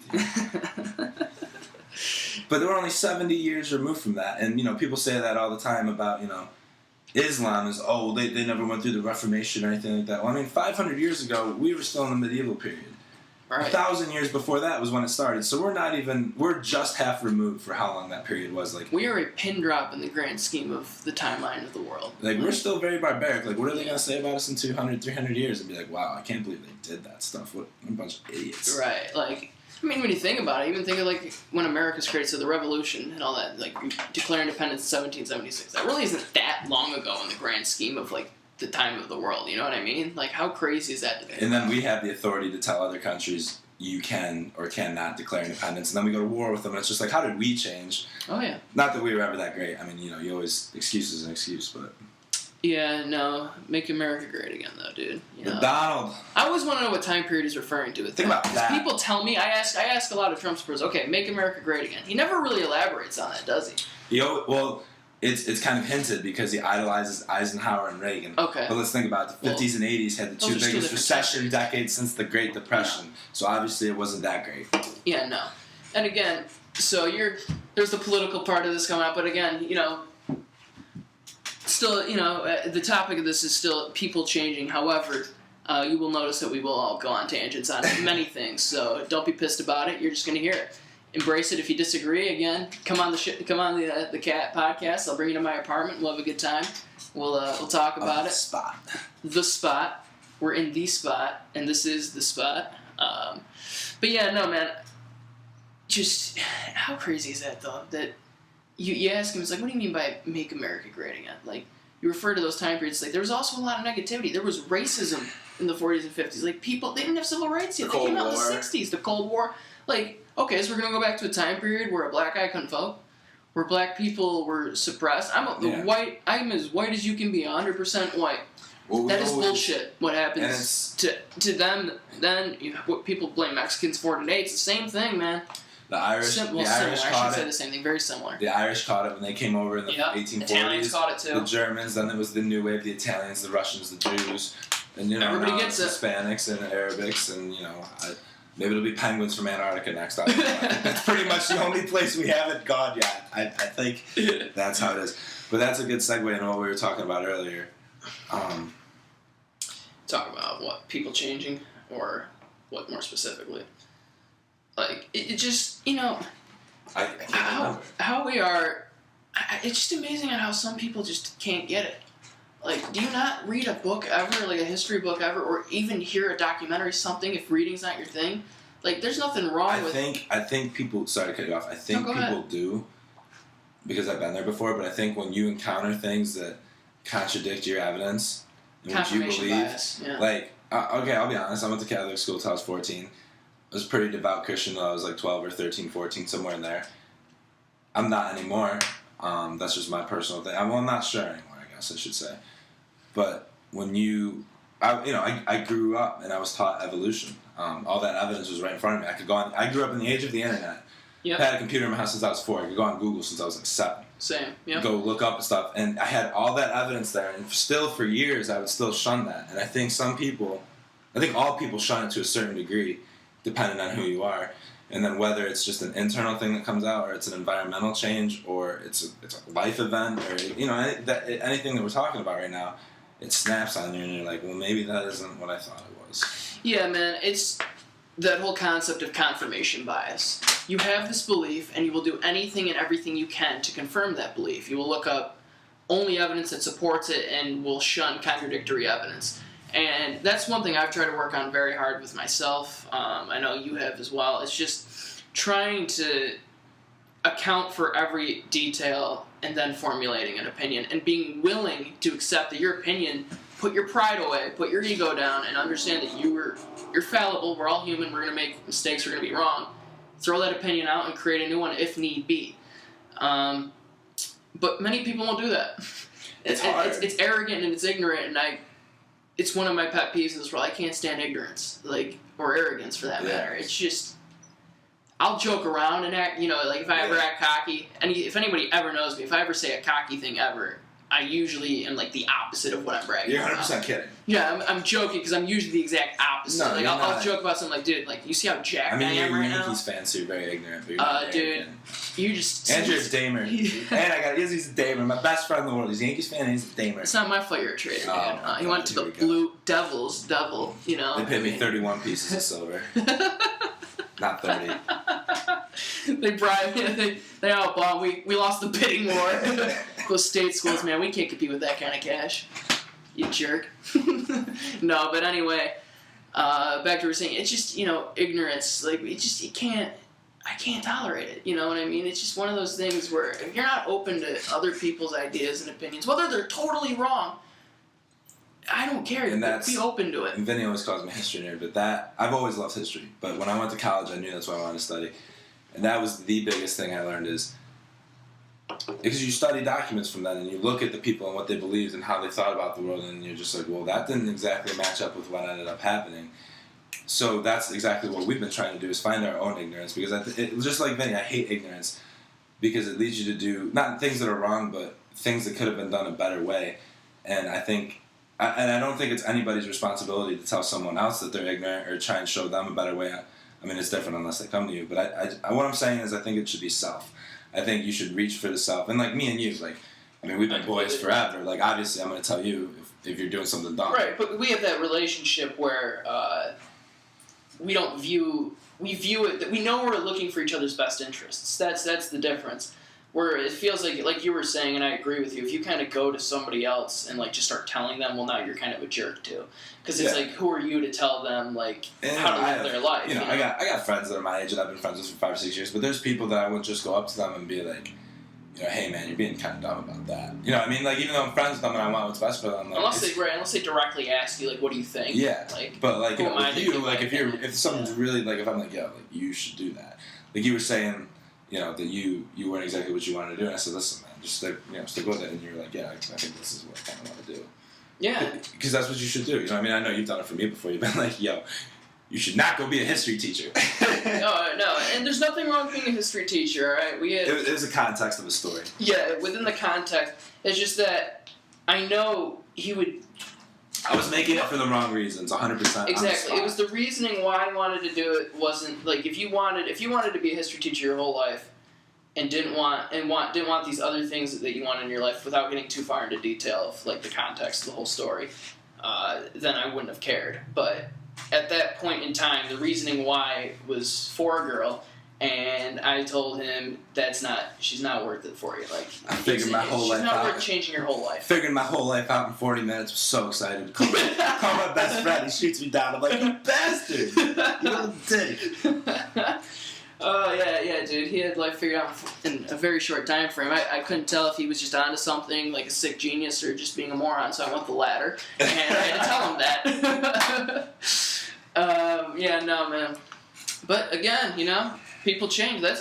But they were only 70 years removed from that. And, people say that all the time about, Islam is, they never went through the Reformation or anything like that. Well, 500 years ago, we were still in the medieval period. Right. 1,000 years before that was when it started. So we're just half removed for how long that period was. Like, we are a pin drop in the grand scheme of the timeline of the world. Like, we're still very barbaric. Like, what are they going to say about us in 200, 300 years? And be like, wow, I can't believe they did that stuff. What a bunch of idiots. Right. Like, when you think about it, even think of, like, when America's created, so the Revolution and all that, like, declare independence in 1776. That really isn't that long ago in the grand scheme of, like, the time of the world. You know what I mean? Like, how crazy is that to think And then about? we have the authority to tell other countries you can or cannot declare independence, and then we go to war with them, and it's just like, how did we change? Oh, yeah. Not that we were ever that great. You always, excuse is an excuse, but... Yeah, no. Make America great again, though, dude. Donald. I always want to know what time period he's referring to. Think about that. People tell me, I ask a lot of Trump supporters, okay, make America great again. He never really elaborates on that, does he? It's kind of hinted because he idolizes Eisenhower and Reagan. Okay. But let's think about it. The 50s and 80s had the two biggest recession decades since the Great Depression. Yeah. So obviously it wasn't that great. Yeah, no. And again, so there's the political part of this coming up, but again, still, the topic of this is still people changing. However, you will notice that we will all go on tangents on many things, so don't be pissed about it. You're just going to hear it. Embrace it. If you disagree, again, come on the Cat podcast. I'll bring you to my apartment. We'll have a good time. We'll talk about it. The spot. We're in the spot, and this is the spot. But yeah, no, man. Just how crazy is that though? That you ask him, it's like, what do you mean by make America great again? Like, you refer to those time periods. Like, there was also a lot of negativity. There was racism in the 40s and 50s. Like, they didn't have civil rights yet. They came out in the 60s. The Cold War. Like, okay, so we're going to go back to a time period where a black guy couldn't vote, where black people were suppressed. I'm as white as you can be, 100% white. Well, that is bullshit. What happens to them then, what people blame Mexicans for today, it's the same thing, man. The Irish caught it. I should say the same thing, very similar. The Irish caught it when they came over in the 1840s. Italians caught it too. The Germans, then it was the new wave, the Italians, the Russians, the Jews, and everybody gets it. Hispanics and Arabics, and maybe it'll be penguins from Antarctica next time. That's pretty much the only place we haven't gone yet. I think that's how it is. But that's a good segue into what we were talking about earlier. Talk about what, people changing, or what more specifically? Like, it just, I can't remember. How we are, it's just amazing on how some people just can't get it. Like, do you not read a book ever, like a history book ever, or even hear a documentary, something, if reading's not your thing? Like, there's nothing wrong with... I think people... Sorry to cut you off. I think people do, because I've been there before, but I think when you encounter things that contradict your evidence and what you believe... Bias, yeah. Like, okay, I'll be honest. I went to Catholic school until I was 14. I was a pretty devout Christian until I was like 12 or 13, 14, somewhere in there. I'm not anymore. That's just my personal thing. I'm not sure anymore, I guess I should say. But when I grew up and I was taught evolution. All that evidence was right in front of me. I could go on. I grew up in the age of the internet. Yep. I had a computer in my house since I was 4. I could go on Google since I was like 7. Same. Yep. Go look up stuff, and I had all that evidence there. And still, for years, I would still shun that. And I think all people shun it to a certain degree, depending on who you are. And then whether it's just an internal thing that comes out, or it's an environmental change, or it's a life event, or anything that we're talking about right now, it snaps on you, and you're like, well, maybe that isn't what I thought it was. Yeah, man, it's that whole concept of confirmation bias. you have this belief, and you will do anything and everything you can to confirm that belief. You will look up only evidence that supports it and will shun contradictory evidence. And that's one thing I've tried to work on very hard with myself. I know you have as well. It's just trying to account for every detail and then formulating an opinion and being willing to accept that your opinion, put your pride away, put your ego down, and understand that you're fallible. We're all human. We're going to make mistakes. We're going to be wrong. Throw that opinion out and create a new one if need be. But many people won't do that. It's hard. It's arrogant and it's ignorant, and it's one of my pet peeves in this world. I can't stand ignorance, or arrogance for that matter. It's just, I'll joke around and act, if I ever act cocky, and if anybody ever knows me, if I ever say a cocky thing ever, I usually am the opposite of what I'm bragging You're 100% about. kidding. Yeah, I'm joking because I'm usually the exact opposite. No, I'll joke about something dude, you see how jacked I am right now? you're a Yankees fan, so you're very ignorant. But you're dude, arrogant. you just... Andrew's a damer. And he's a damer. My best friend in the world. He's a Yankees fan and he's a damer. It's not my fault you're a traitor, dude. Oh, He went to the Blue Devils, They paid me 31 pieces of silver. Not 30. They bribed me. They outbought. We lost the bidding war. Those state schools, man, we can't compete with that kind of cash. You jerk. No, but anyway, back to what we were saying. It's just, ignorance. I can't tolerate it. You know what I mean? It's just one of those things where if you're not open to other people's ideas and opinions, whether they're totally wrong, I don't care. And be open to it. And Vinny always calls me a history nerd, but I've always loved history. But when I went to college, I knew that's what I wanted to study. And that was the biggest thing I learned is, because you study documents from then and you look at the people and what they believed and how they thought about the world, and you're just like, well, that didn't exactly match up with what ended up happening. So that's exactly what we've been trying to do, is find our own ignorance. Because just like Vinny, I hate ignorance because it leads you to do, not things that are wrong, but things that could have been done a better way. And I don't think it's anybody's responsibility to tell someone else that they're ignorant or try and show them a better way. I mean, it's different unless they come to you. But what I'm saying is I think it should be self. I think you should reach for the self. And me and you, we've been boys forever. Obviously, I'm going to tell you if you're doing something dumb. Right, but we have that relationship where we view it, that we know we're looking for each other's best interests. That's the difference. Where it feels like you were saying, and I agree with you, if you kind of go to somebody else and just start telling them, well, now you're kind of a jerk too. Because it's who are you to tell them how to live their life? I got friends that are my age and I've been friends with for 5 or 6 years, but there's people that I would just go up to them and be like, hey man, you're being kind of dumb about that. You know what I mean? Even though I'm friends with them and I want what's best for them. Unless they directly ask you, what do you think? Yeah. But with you, if someone's really if I'm you should do that. You were saying, that you weren't exactly what you wanted to do, and I said, listen, man, just stick with it. And you're like, yeah, I think this is what I kind of want to do. Yeah. Because that's what you should do. I know you've done it for me before. You've been like, yo, you should not go be a history teacher. No, and there's nothing wrong with being a history teacher, all right? It was the context of a story. Yeah, within the context. It's just that I know he would... I was making it for the wrong reasons, 100%. Exactly. It was the reasoning why I wanted to do it wasn't if you wanted to be a history teacher your whole life and didn't want these other things that you wanted in your life without getting too far into detail of the context of the whole story, then I wouldn't have cared. But at that point in time, the reasoning why was for a girl, and I told him she's not worth it for you. I figured my whole life out. She's not worth changing your whole life. Figured my whole life out in 40 minutes. Was so excited. Call my best friend. He shoots me down. I'm like, you bastard! You little dick. Oh, yeah, dude. He had life figured out in a very short time frame. I couldn't tell if he was just onto something, like a sick genius, or just being a moron, so I went the latter. And I had to tell him that. Yeah, no, man. But again, people change. That's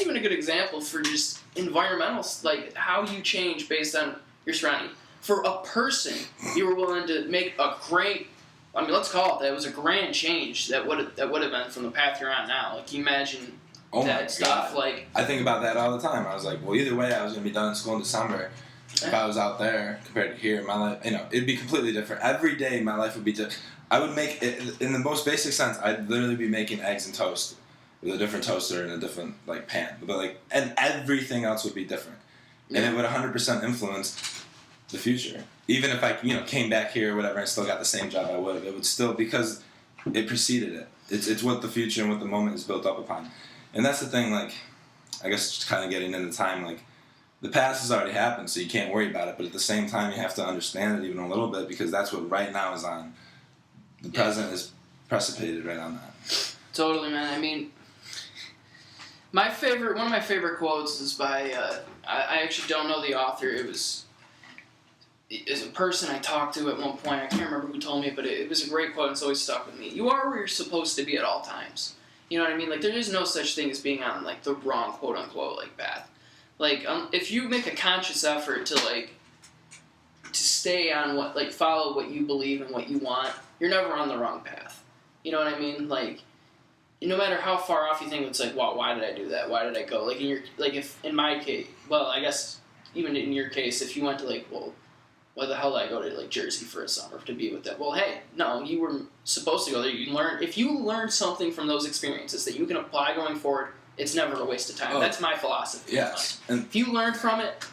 even a good example for just environmental, how you change based on your surrounding. For a person, you were willing to make a great, let's call it that. It was a grand change that would have been from the path you're on now. Can you imagine that stuff? I think about that all the time. I was like, well, either way, I was going to be done in school in December. If I was out there compared to here, my life, it'd be completely different. Every day, my life would be different. I would make it, in the most basic sense, I'd literally be making eggs and toast with a different toaster and a different pan, and everything else would be different, and it would 100% influence the future. Even if I came back here or whatever and still got the same job, I would have. It would still, because it preceded it. It's what the future and what the moment is built up upon. And that's the thing, like, I guess just kind of getting into time, like, the past has already happened, so you can't worry about it. But at the same time, you have to understand it even a little bit because that's what right now is on. The present is precipitated right on that. Totally, man. I mean, one of my favorite quotes is by, I actually don't know the author. It was a person I talked to at one point. I can't remember who told me, but it was a great quote. It's always stuck with me. You are where you're supposed to be at all times. You know what I mean? Like, there is no such thing as being on, like, the wrong quote-unquote, like, path. Like, if you make a conscious effort to, like, to stay on what, like, follow what you believe and what you want, you're never on the wrong path. You know what I mean? Like, no matter how far off you think, it's like, wow, why did I do that? Why did I go? Like, if in my case, well, I guess even in your case, if you went to, like, well, why the hell did I go to, like, Jersey for a summer to be with them? Well, hey, no, you were supposed to go there. If you learn something from those experiences that you can apply going forward, it's never a waste of time. Oh, that's my philosophy. Yes. And if you learned from it,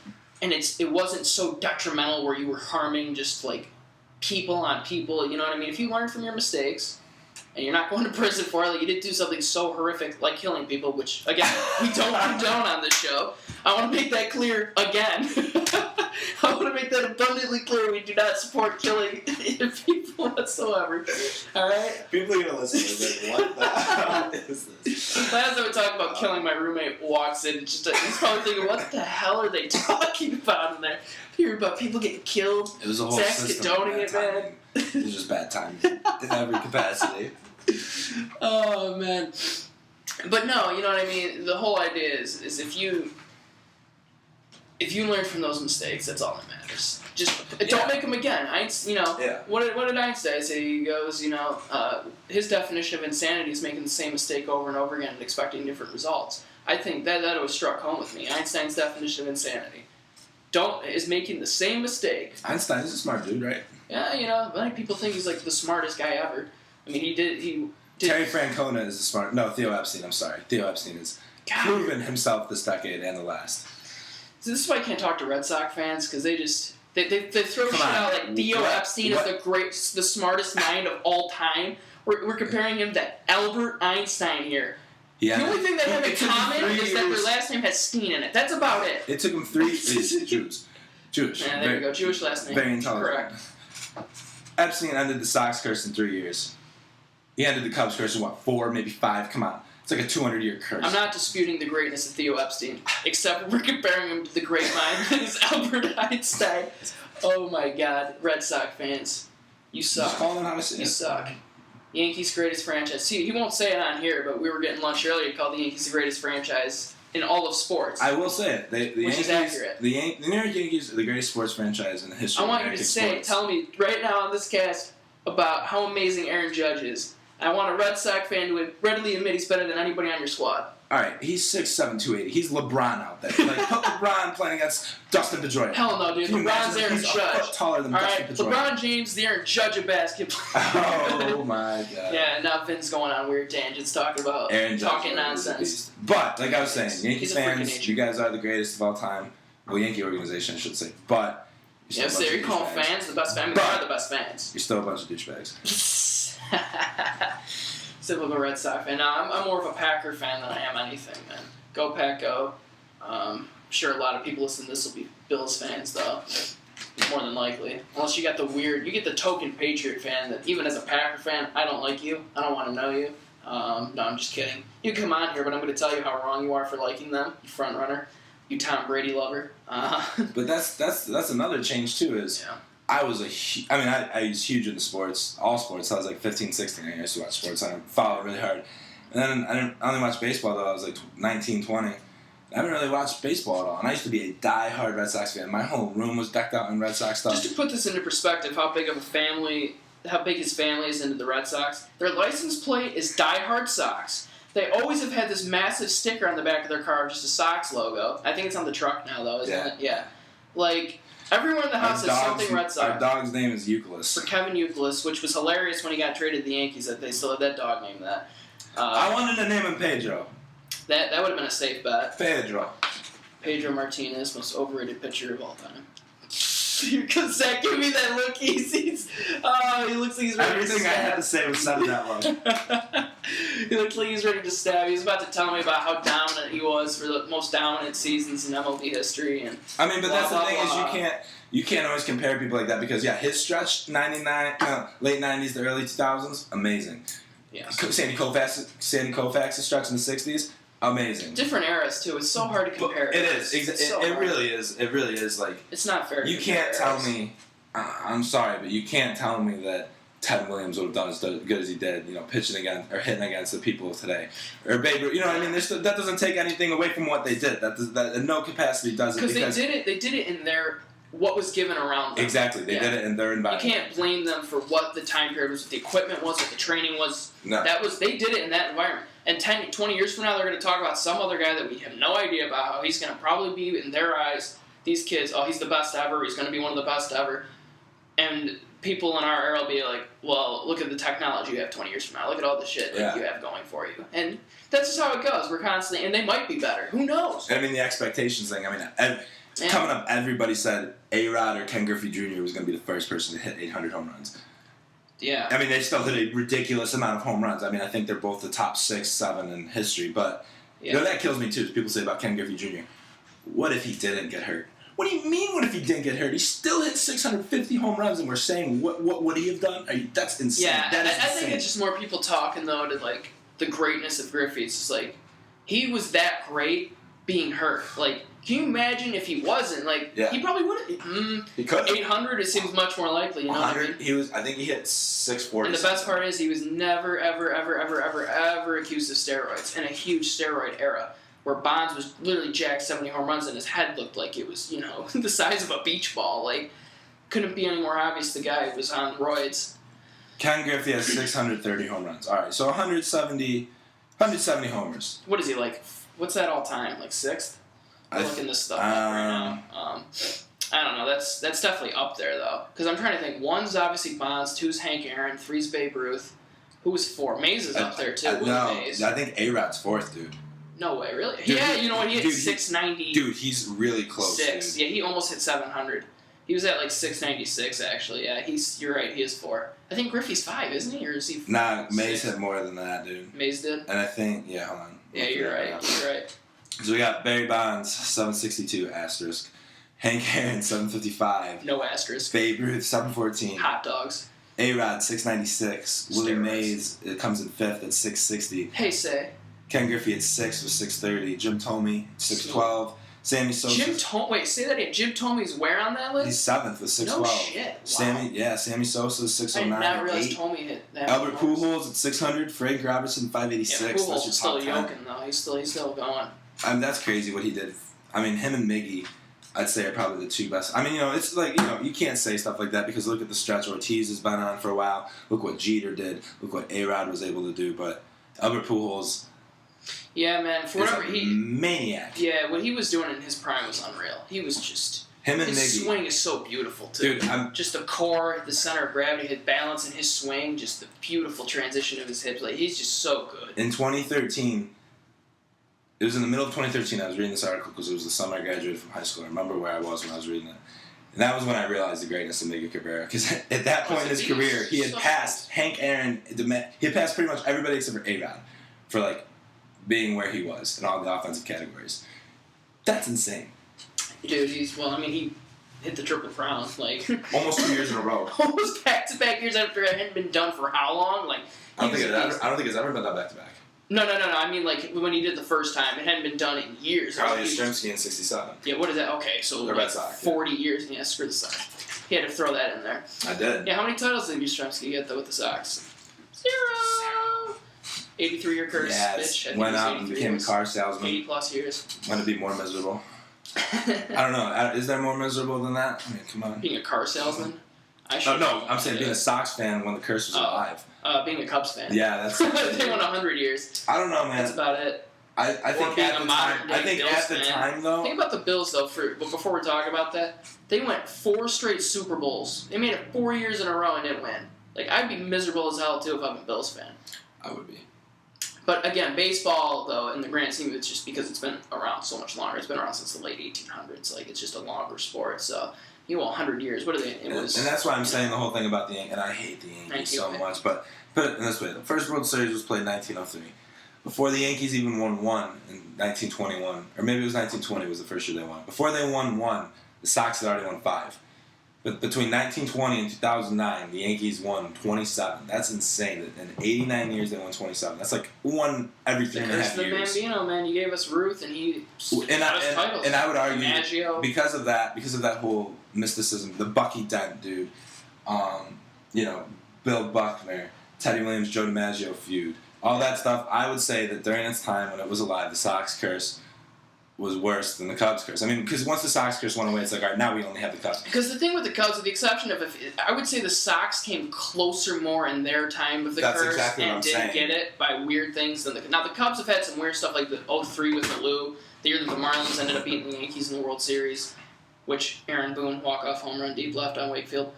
and it wasn't so detrimental where you were harming just, like, people on people, you know what I mean? If you learn from your mistakes, and you're not going to prison for it, like, you didn't do something so horrific like killing people, which, again, we don't condone on this show. I want to make that clear again. I want to make that abundantly clear. We do not support killing people whatsoever. All right? People are going to listen to this. What the hell is this? Last time we talked about killing, my roommate walks in. It's just he's probably thinking, what the hell are they talking about in there? Hear about people getting killed. It was a whole Zach's system. condoning it, man. It was just bad timing in every capacity. Oh, man. But no, you know what I mean? The whole idea is if you learn from those mistakes, that's all that matters. Just don't make them again. What did Einstein say? He goes, his definition of insanity is making the same mistake over and over again and expecting different results. I think that always struck home with me. Einstein's definition of insanity is making the same mistake. Einstein's a smart dude, right? Yeah, many people think he's like the smartest guy ever. I mean, he did. Terry Francona is the smart. No, Theo Epstein. I'm sorry. Theo Epstein has proven himself this decade and the last. So this is why I can't talk to Red Sox fans because they throw shit out like Theo Epstein is the smartest mind of all time. We're comparing him to Albert Einstein here. Yeah, the only thing they have in common is that their last name has Steen in it. That's about it. It took him 3 years. Jewish. Yeah, there you go. Jewish last name. Very intelligent. Correct. Epstein ended the Sox curse in 3 years. He ended the Cubs curse in 4, maybe 5? Come on. It's like a 200-year curse. I'm not disputing the greatness of Theo Epstein, except we're comparing him to the great mind that is Albert Einstein. Oh my God, Red Sox fans, you suck. Just calling him how I see it. You suck. Yankees' greatest franchise. See, he won't say it on here, but we were getting lunch earlier. He called the Yankees the greatest franchise in all of sports. I will say it. The which Yankees, is accurate. The New York Yankees are the greatest sports franchise in the history I of want you to American say, sports. tell me right now on this cast about how amazing Aaron Judge is. I want a Red Sox fan to readily admit he's better than anybody on your squad. All right, he's 6'7", 280. He's LeBron out there. Like, put LeBron playing against Dustin Pedroia. Hell no, dude. Can you LeBron's imagine? Aaron He's Judge. a foot taller than Dustin Pedroia. LeBron James, the Aaron Judge of basketball. Oh my God. Yeah, now Vin's going on weird tangents talking about Aaron Judge talking nonsense. But, like I was saying, Yankees He's a freak of fans, nature. you guys are the greatest of all time. Well, Yankee organization, I should say. But Yeah, so you call fans the best fans. I mean, they are the best fans. You're still a bunch of douchebags. Typical Red Sox fan. No, I'm more of a Packer fan than I am anything, man. Go Pack, go. I'm sure a lot of people listening to this will be Bills fans, though. More than likely. Unless you got you get the token Patriot fan that even as a Packer fan, I don't like you. I don't want to know you. No, I'm just kidding. You can come on here, but I'm going to tell you how wrong you are for liking them. You front runner. You Tom Brady lover. But that's another change, too, is... Yeah. I was I was huge into sports, all sports. I was like 15, 16. I used to watch sports. I followed really hard. And then I only watched baseball till I was like 19, 20. I haven't really watched baseball at all. And I used to be a die-hard Red Sox fan. My whole room was decked out in Red Sox stuff. Just to put this into perspective, how big his family is into the Red Sox, their license plate is Die-Hard Sox. They always have had this massive sticker on the back of their car, just a Sox logo. I think it's on the truck now, though, isn't it? Yeah. Like... Everyone in the house has something Red Sox. Our dog's name is Euclid. For Kevin Euclid, which was hilarious when he got traded to the Yankees that they still had that dog named that. I wanted to name him Pedro. That would have been a safe bet. Pedro Martinez, most overrated pitcher of all time. Because Zach gave me that look. He's He looks like he's ready Everything to I stab. had to say was said in that look. He looks like he's ready to stab. He was about to tell me about how dominant he was for the most dominant seasons in MLB history. And I mean, but blah, that's the blah, thing blah. is you can't always compare people like that because his stretch late 90s, the early 2000s, amazing. Yeah. Sandy Koufax's stretch in the 60s, amazing. Different eras too. It's so hard to compare. It is. It's so It hard. really is. It really is. Like, It's not fair. you to can't compare tell eras. me. I'm sorry, but you can't tell me that Ted Williams would have done as good as he did, pitching against or hitting against the people of today, or Babe Ruth. You know what I mean? That doesn't take anything away from what they did. That in no capacity does it because they did it in their what was given around them. Exactly, they did it in their You environment. can't blame them for what the time period was, what the equipment was, what the training was. No. They did it in that environment. And 10, 20 years from now, they're going to talk about some other guy that we have no idea about, how he's going to probably be, in their eyes, these kids, oh, he's the best ever, he's going to be one of the best ever. And people in our era will be like, well, look at the technology you have 20 years from now. Look at all the shit that you have going for you. And that's just how it goes. We're constantly, and they might be better. Who knows? I mean, the expectations thing. I mean, coming up, everybody said A-Rod or Ken Griffey Jr. was going to be the first person to hit 800 home runs. Yeah. I mean, they still hit a ridiculous amount of home runs. I mean, I think they're both the top 6, 7 in history. But that kills me too. People say about Ken Griffey Jr. What if he didn't get hurt? What do you mean? What if he didn't get hurt? He still hit 650 home runs, and we're saying what would he have done? That's insane. Yeah, that is I insane. think it's just more people talking though to like the greatness of Griffey. It's just like he was that great being hurt. Like, can you imagine if he wasn't? Like, he probably wouldn't. He could. 800, it seems much more likely. You know what I mean? He was. I think he hit 640. And the best part is he was never, ever, ever, ever, ever, ever accused of steroids in a huge steroid era where Bonds was literally jacked 70 home runs and his head looked like it was, the size of a beach ball. Like, couldn't be any more obvious the guy was on roids. Ken Griffey has 630 home runs. All right, so 170 homers. What is he like? What's that all time? Like 6th? I'm looking this stuff up right now. I don't know. That's definitely up there though, because I'm trying to think. 1's obviously Bonds, 2's Hank Aaron, 3's Babe Ruth. Who was 4? Mays is up there too. No, Mays? I think A-Rod's 4th, dude. No way, really? Dude, yeah, you know what? He hit dude, 690. Dude, he's really close. 6. Dude. Yeah, he almost hit 700. He was at like 696 actually. Yeah, you're right. He is 4. I think Griffey's 5, isn't he? Or is he? Nah, Mays 6? hit more than that, dude. Mays did. And I think, hold on. Yeah, you're right. You're right. So we got Barry Bonds, 762 asterisk. Hank Aaron, 755. No asterisk. Babe Ruth, 714. Hot dogs. A-Rod, 696. Willie Steroids. Mays, it comes in 5th at 660. Hey, say. Ken Griffey at 6 with 630. Jim Thome, 612. Sammy Sosa. Wait, say that again. Jim Thome's where on that list? He's 7th with 612. No shit. Wow. Sammy Sosa, I 609. did not realize 8. Thome hit that. Albert Pujols at 600. Frank Robertson, 586. Yeah, That's Pujols your is still top 10. yoking though. He's still going. That's crazy what he did. I mean, him and Miggy, I'd say, are probably the 2 best. I mean, it's like, you can't say stuff like that because look at the stretch Ortiz has been on for a while. Look what Jeter did. Look what A-Rod was able to do. But Albert Pujols Yeah, man. For whatever is a maniac. Yeah, what he was doing in his prime was unreal. He was just. Him and his Miggy. swing is so beautiful too. Dude, just the core, the center of gravity, his balance in his swing, just the beautiful transition of his hips. Like he's just so good. In 2013, it was in the middle of 2013, I was reading this article because it was the summer I graduated from high school. I remember where I was when I was reading it. And that was when I realized the greatness of Miggy Cabrera. Because at that point in his career, he had passed Hank Aaron. He had passed pretty much everybody except for A-Rod for, like, being where he was in all the offensive categories. That's insane. Dude, he hit the Triple Crown, like... Almost 2 years in a row. Almost back-to-back years after it hadn't been done for how long? Like, I don't think it's ever been done back-to-back. No. I mean, like, when he did the first time, it hadn't been done in years. Carly Yastrzemski in 67. Yeah, what is that? Okay, so The like Red Sox, 40 years. Yeah, screw the Sox. He had to throw that in there. I did. Yeah, how many titles did Yastrzemski get, though, with the Sox? 0! 83-year curse, bitch. I think Went it was out and 83 became a years. car salesman. 80-plus years. Want to be more miserable. I don't know. Is there more miserable than that? I mean, come on. Being a car salesman? I'm saying being a Sox fan when the curse was alive. Being a Cubs fan. Yeah, that's. They won 100 years. I don't know, man. That's about it. I think being at a the modern time. day I think Bills at the fan. time though. Think about the Bills, though. But before we talk about that, they went 4 straight Super Bowls. They made it 4 years in a row and didn't win. Like, I'd be miserable as hell too if I'm a Bills fan. I would be. But again, baseball, though, in the grand scheme, it's just because it's been around so much longer. It's been around since the late 1800s. Like, it's just a longer sport. So Well, 100 years. What are they? It was, and that's why I'm saying the whole thing about the Yankees, and I hate the Yankees so much, but put it in this way. The first World Series was played in 1903. Before the Yankees even won one in 1921, or maybe it was 1920 was the first year they won. Before they won one, the Sox had already won 5. But between 1920 and 2009, the Yankees won 27. That's insane. In 89 years, they won 27. That's like one every 3.5 years. The Bambino, man. You gave us Ruth, and he got us titles. And I would argue Maggio. because of that whole mysticism, the Bucky Dent dude, Bill Buckner, Teddy Williams, Joe DiMaggio feud, all that stuff. I would say that during its time when it was alive, the Sox curse was worse than the Cubs curse. I mean, because once the Sox curse went away, it's like, all right, now we only have the Cubs. Because the thing with the Cubs, with the exception of, I would say the Sox came closer more in their time with the curse and didn't get it by weird things than now the Cubs have had some weird stuff like the 03 with the Lou, the year that the Marlins ended up beating the Yankees in the World Series, which Aaron Boone walk-off home run deep left on Wakefield.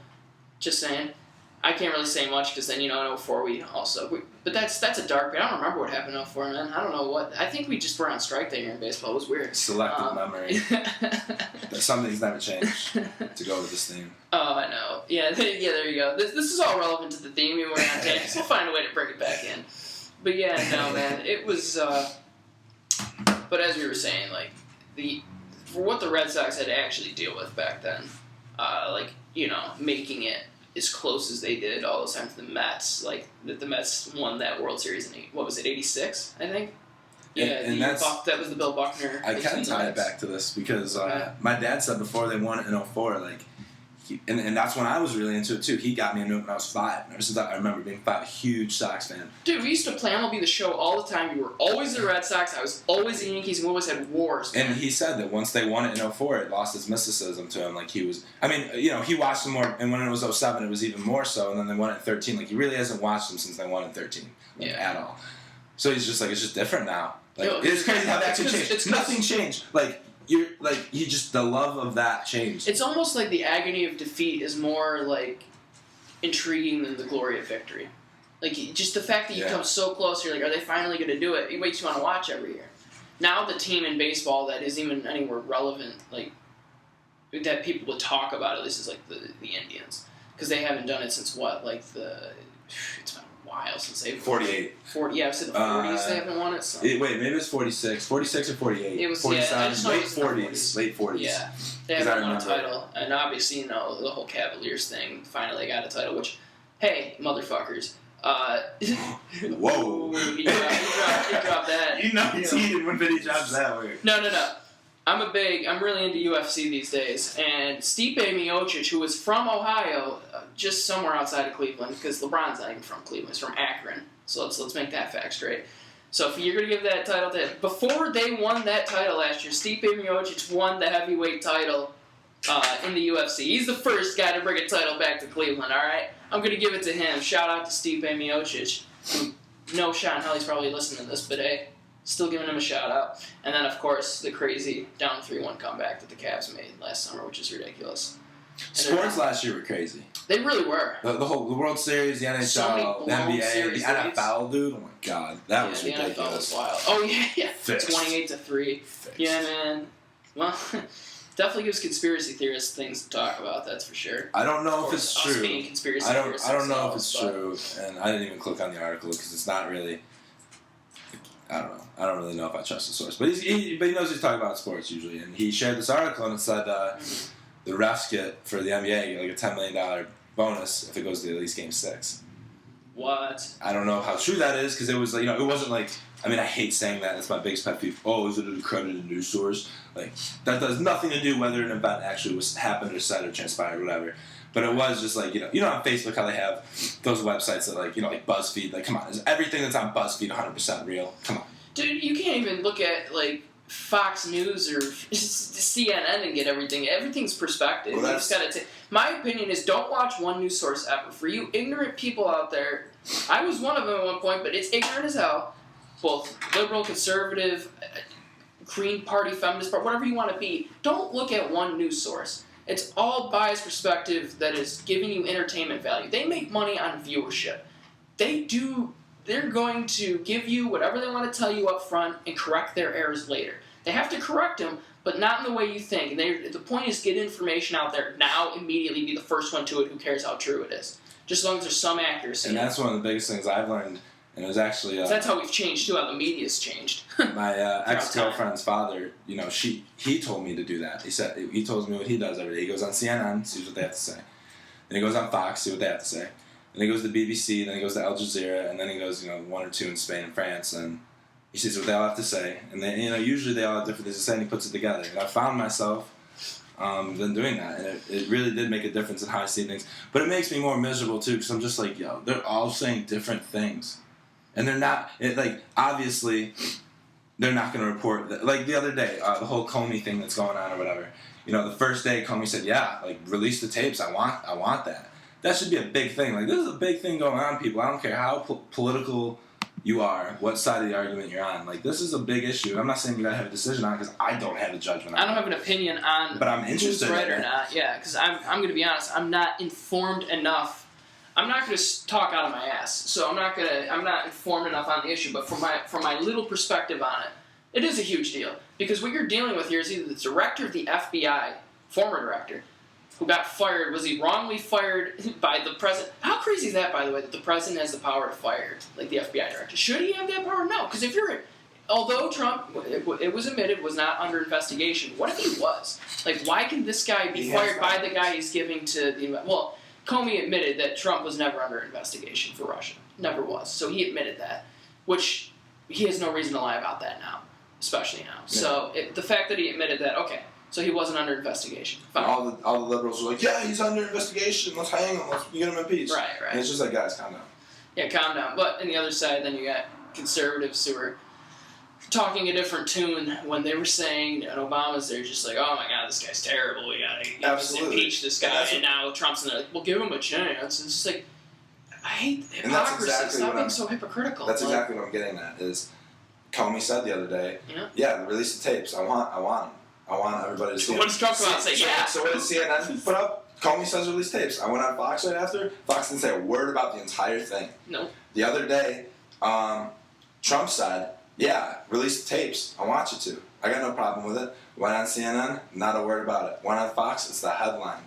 Just saying. I can't really say much because then, in 04 but that's a dark. I don't remember what happened in 04, man. I don't know what. I think we just were on strike that year in baseball. It was weird. Selective memory. That's something that's never changed to go with this theme. Oh, I know. Yeah, there you go. This is all relevant to the theme. We were on tangents. We'll find a way to bring it back in. But yeah, no, man. It was. But as we were saying, like for what the Red Sox had to actually deal with back then, making it as close as they did all those times to the Mets, like that the Mets won that World Series in 86, I think. Yeah, and that was the Bill Buckner. I kind of tie it back to this because my dad said before they won it in 04, like, and that's when I was really into it too. He got me into it when I was 5. Ever since I remember being 5, a huge Sox fan. Dude, we used to play MLB The Show all the time. You were always the Red Sox. I was always the Yankees, and we always had wars. Man. And he said that once they won it in 04, it lost its mysticism to him. Like he was, he watched them more, and when it was 07, it was even more so. And then they won it in 13. Like he really hasn't watched them since they won in 13, at all. So he's just like, it's just different now. Like it's crazy how that could change. Nothing changed. The love of that changed. It's almost like the agony of defeat is more like intriguing than the glory of victory. Like just the fact that you come so close, you're like, are they finally going to do it? It makes you want to watch every year. Now the team in baseball that is even anywhere relevant, like that people would talk about at least is like the Indians, because they haven't done it since it's been a while since they've 48. 40, yeah, I've said the 40s they haven't won it. So. Wait, maybe it was 46 or 48. It was 47, late 40s. Late 40s. Yeah, they haven't won a title, and obviously the whole Cavaliers thing. Finally, got a title. Which, hey, motherfuckers. Whoa! He dropped that. He's heated when Vinny drops that word. No. I'm really into UFC these days, and Stipe Miocic, who is from Ohio, just somewhere outside of Cleveland, because LeBron's not even from Cleveland, he's from Akron. So let's make that fact straight. So if you're gonna give that title to before they won that title last year, Stipe Miocic won the heavyweight title in the UFC. He's the first guy to bring a title back to Cleveland. All right, I'm gonna give it to him. Shout out to Stipe Miocic. No, Sean Hale's probably listening to this, but hey. Still giving him a shout out. And then, of course, the crazy down 3-1 comeback that the Cavs made last summer, which is ridiculous. Sports last year were crazy. They really were. The World Series, the NHL, the NBA, the NFL, dude. Oh my God, that was ridiculous. The NFL was wild. Oh yeah. 28-3. Yeah, man. Well, definitely gives conspiracy theorists things to talk about. That's for sure. I don't know if it's true. Being conspiracy I don't know if it's true, and I didn't even click on the article because it's not really. I don't know. I don't really know if I trust the source, but he knows he's talking about sports usually, and he shared this article and it said the refs get for the NBA like a $10 million bonus if it goes to at least Game 6. What? I don't know how true that is because it was it wasn't like I hate saying that. That's my biggest pet peeve. Oh, is it an accredited news source? Like that does nothing to do whether an event actually happened or said or transpired or whatever. But it was just like, on Facebook how they have those websites that like BuzzFeed, like, come on, is everything that's on BuzzFeed 100% real? Come on. Dude, you can't even look at, like, Fox News or CNN and get everything. Everything's perspective. Well, you just gotta my opinion is don't watch one news source ever. For you ignorant people out there, I was one of them at one point, but it's ignorant as hell. Both liberal, conservative, Green Party, feminist party, whatever you want to be. Don't look at one news source. It's all biased perspective that is giving you entertainment value. They make money on viewership. They're going to give you whatever they want to tell you up front and correct their errors later. They have to correct them, but not in the way you think. And the point is get information out there now, immediately be the first one to it. Who cares how true it is? Just as long as there's some accuracy. And that's one of the biggest things I've learned. And it was actually... that's how we've changed, too, how the media's changed. My ex-girlfriend's father, he told me to do that. He told me what he does every day. He goes on CNN, sees what they have to say. Then he goes on Fox, see what they have to say. Then he goes to BBC, then he goes to Al Jazeera, and then he goes, one or two in Spain and France, and he sees what they all have to say. And then, usually they all have different things to say, and he puts it together. And I found myself then doing that, and it really did make a difference in how I see things. But it makes me more miserable, too, because I'm just like, they're all saying different things. And they're not, obviously, they're not going to report, the other day, the whole Comey thing that's going on or whatever. The first day Comey said, release the tapes, I want that. That should be a big thing. This is a big thing going on, people. I don't care how political you are, what side of the argument you're on. This is a big issue. I'm not saying you got to have a decision on it because I don't have a judgment on it. I don't have an opinion on but I'm interested who's right in or not. Yeah, because I'm going to be honest. I'm not informed enough. I'm not going to talk out of my ass. So I'm not informed enough on the issue. But from my little perspective on it, it is a huge deal. Because what you're dealing with here is either the director of the FBI, former director, who got fired. Was he wrongly fired by the president? How crazy is that, by the way, that the president has the power to fire, the FBI director? Should he have that power? No, because although Trump, it was admitted, was not under investigation, what if he was? Why can this guy be fired by the guy he's giving to the... Well, Comey admitted that Trump was never under investigation for Russia. Never was. So he admitted that, which he has no reason to lie about that now, especially now. Yeah. So the fact that he admitted that, okay, so he wasn't under investigation. All the liberals were like, yeah, he's under investigation. Let's hang him. Let's get him impeached. Right. And it's just like, guys, calm down. Yeah, calm down. But on the other side, then you got conservatives who were talking a different tune when they were saying, and Obama's there just like, oh my God, this guy's terrible. We gotta impeach this guy. And now Trump's in there like, well, give him a chance. It's just like, I hate hypocrisy. Stop being so hypocritical. That's exactly what I'm getting at. Is Comey said the other day, release the tapes. I want them. I want everybody to see it. What does Trump come out and say? Yeah. So what did CNN put up? Comey says release tapes. I went on Fox right after. Fox didn't say a word about the entire thing. No. The other day, Trump said, release the tapes. I want you to. I got no problem with it. Went on CNN, not a word about it. Went on Fox, it's the headline.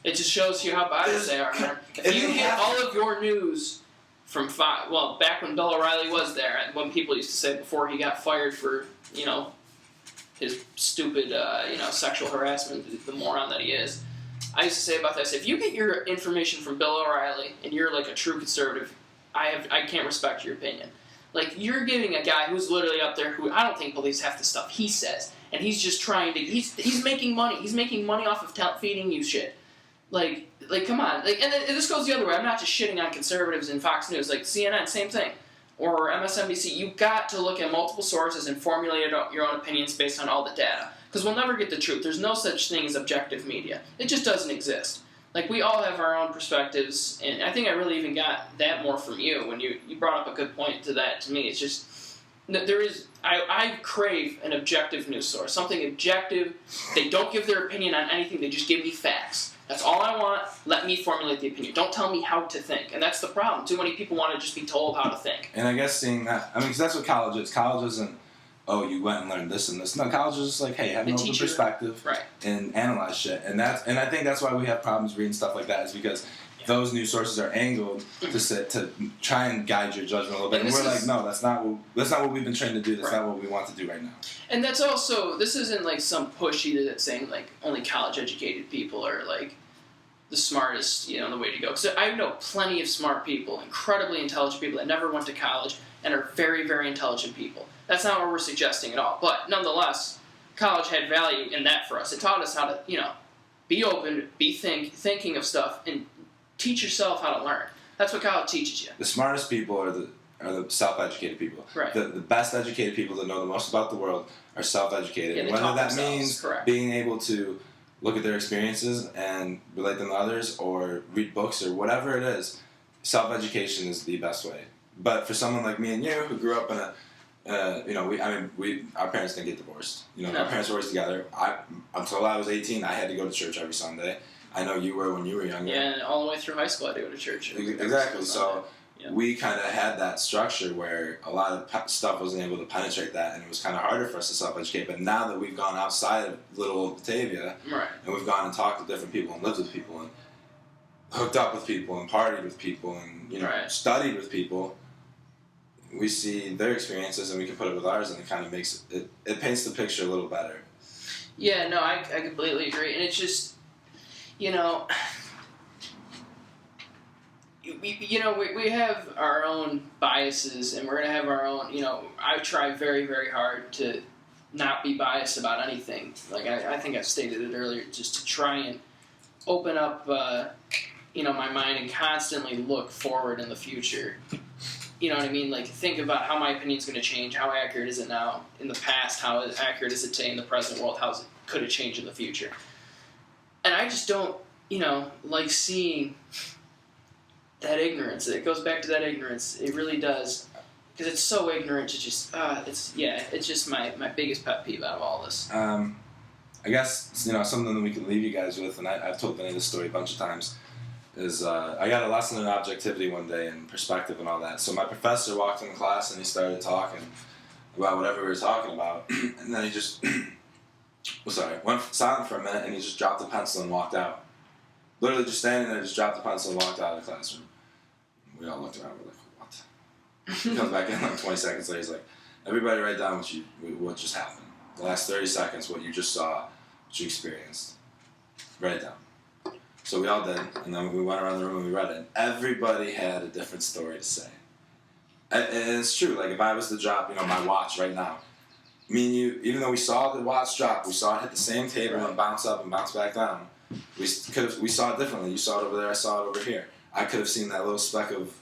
It just shows you how biased they are, man. If you get all of your news from Fox, well, back when Bill O'Reilly was there, when people used to say before he got fired for, his stupid, sexual harassment, the moron that he is. I used to say about this, if you get your information from Bill O'Reilly and you're a true conservative, I can't respect your opinion. You're giving a guy who's literally up there who I don't think believes half the stuff he says, and he's just trying to, he's making money. He's making money off of feeding you shit. Come on. And this goes the other way. I'm not just shitting on conservatives in Fox News. CNN, same thing. Or MSNBC, you've got to look at multiple sources and formulate your own opinions based on all the data. Because we'll never get the truth. There's no such thing as objective media. It just doesn't exist. We all have our own perspectives, and I think I really even got that more from you when you brought up a good point to that. To me, it's just, I crave an objective news source. Something objective. They don't give their opinion on anything. They just give me facts. That's all I want. Let me formulate the opinion. Don't tell me how to think. And that's the problem. Too many people want to just be told how to think. And I guess seeing that, because that's what college is. College isn't, oh, you went and learned this and this. No, college is just like, hey, have an open perspective and analyze shit. And I think that's why we have problems reading stuff like that, is because those news sources are angled to try and guide your judgment a little bit. And we're like, no, that's not what we've been trained to do. That's not what we want to do right now. And that's also, this isn't some push either that's saying only college educated people are the smartest, the way to go. Because I know plenty of smart people, incredibly intelligent people that never went to college and are very, very intelligent people. That's not what we're suggesting at all. But nonetheless, college had value in that for us. It taught us how to, be open, be thinking of stuff, and teach yourself how to learn. That's what college teaches you. The smartest people are the self-educated people. Right. The best educated people that know the most about the world are self-educated. Yeah, and whether that means being able to look at their experiences and relate them to others, or read books, or whatever it is, self-education is the best way. But for someone like me and you, who grew up in our parents didn't get divorced. Our parents were always together. Until I was 18, I had to go to church every Sunday. I know you were when you were younger. Yeah, and all the way through high school I had to go to church. Exactly. So we kind of had that structure where a lot of stuff wasn't able to penetrate that, and it was kind of harder for us to self-educate. But now that we've gone outside of little old Batavia, Right. and we've gone and talked to different people and lived with people and hooked up with people and partied with people and Right. studied with people, we see their experiences and we can put it with ours, and it kind of makes it paints the picture a little better. Yeah, no, I completely agree, and it's just, you know, we have our own biases, and we're gonna have our own. I try very, very hard to not be biased about anything. Like I think I stated it earlier, just to try and open up, my mind and constantly look forward in the future. You know what I mean? Like, think about how my opinion's going to change. How accurate is it now? In the past, how accurate is it today in the present world? Could it change in the future? And I just don't, like seeing that ignorance. It goes back to that ignorance. It really does. Because it's so ignorant to just, it's just my biggest pet peeve out of all this. I guess, something that we can leave you guys with, and I've told Vinny this story a bunch of times, is I got a lesson in objectivity one day and perspective and all that. So my professor walked in the class and he started talking about whatever we were talking about, and then he just went silent for a minute, and he just dropped the pencil and walked out. Literally just standing there, just dropped the pencil and walked out of the classroom. We all looked around, we're like, what? He comes back in like 20 seconds later, he's like, everybody write down what just happened. The last 30 seconds, what you just saw, what you experienced. Write it down. So we all did, and then we went around the room and we read it, and everybody had a different story to say. And it's true, like if I was to drop, my watch right now, me and you, even though we saw the watch drop, we saw it hit the same table and bounce up and bounce back down, we saw it differently. You saw it over there, I saw it over here. I could have seen that little speck of,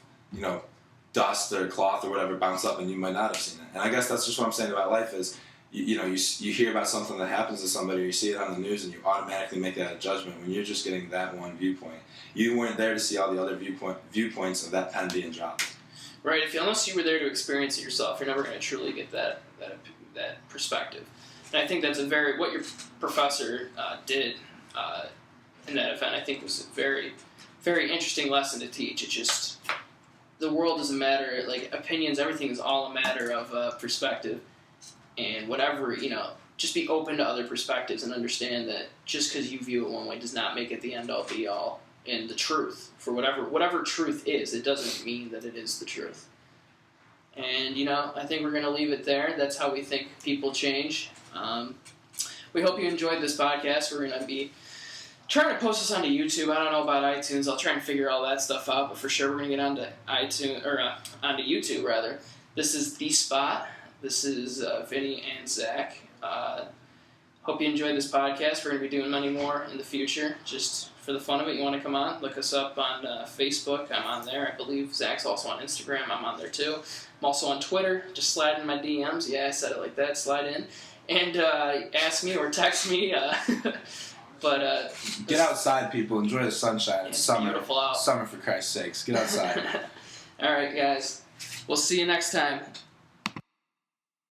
dust or cloth or whatever bounce up, and you might not have seen it. And I guess that's just what I'm saying about life is, you hear about something that happens to somebody, or you see it on the news, and you automatically make that judgment when you're just getting that one viewpoint. You weren't there to see all the other viewpoints of that pen being dropped. Right. Unless you were there to experience it yourself, you're never going to truly get that perspective. And I think that's what your professor did in that event. I think was a very, very interesting lesson to teach. It's just the world doesn't matter. Like opinions, everything is all a matter of perspective. And whatever, just be open to other perspectives and understand that just because you view it one way does not make it the end-all, be-all. And the truth, for whatever truth is, it doesn't mean that it is the truth. And, I think we're going to leave it there. That's how we think people change. We hope you enjoyed this podcast. We're going to be trying to post this onto YouTube. I don't know about iTunes. I'll try and figure all that stuff out. But for sure, we're going to get onto iTunes, or onto YouTube, rather. This is The Spot. This is Vinny and Zach. Hope you enjoyed this podcast. We're going to be doing many more in the future. Just for the fun of it, you want to come on, look us up on Facebook. I'm on there. I believe Zach's also on Instagram. I'm on there too. I'm also on Twitter. Just slide in my DMs. Yeah, I said it like that. Slide in. And ask me or text me. But get outside, people. Enjoy the sunshine. It's summer. Beautiful out. Summer, for Christ's sakes. Get outside. All right, guys. We'll see you next time.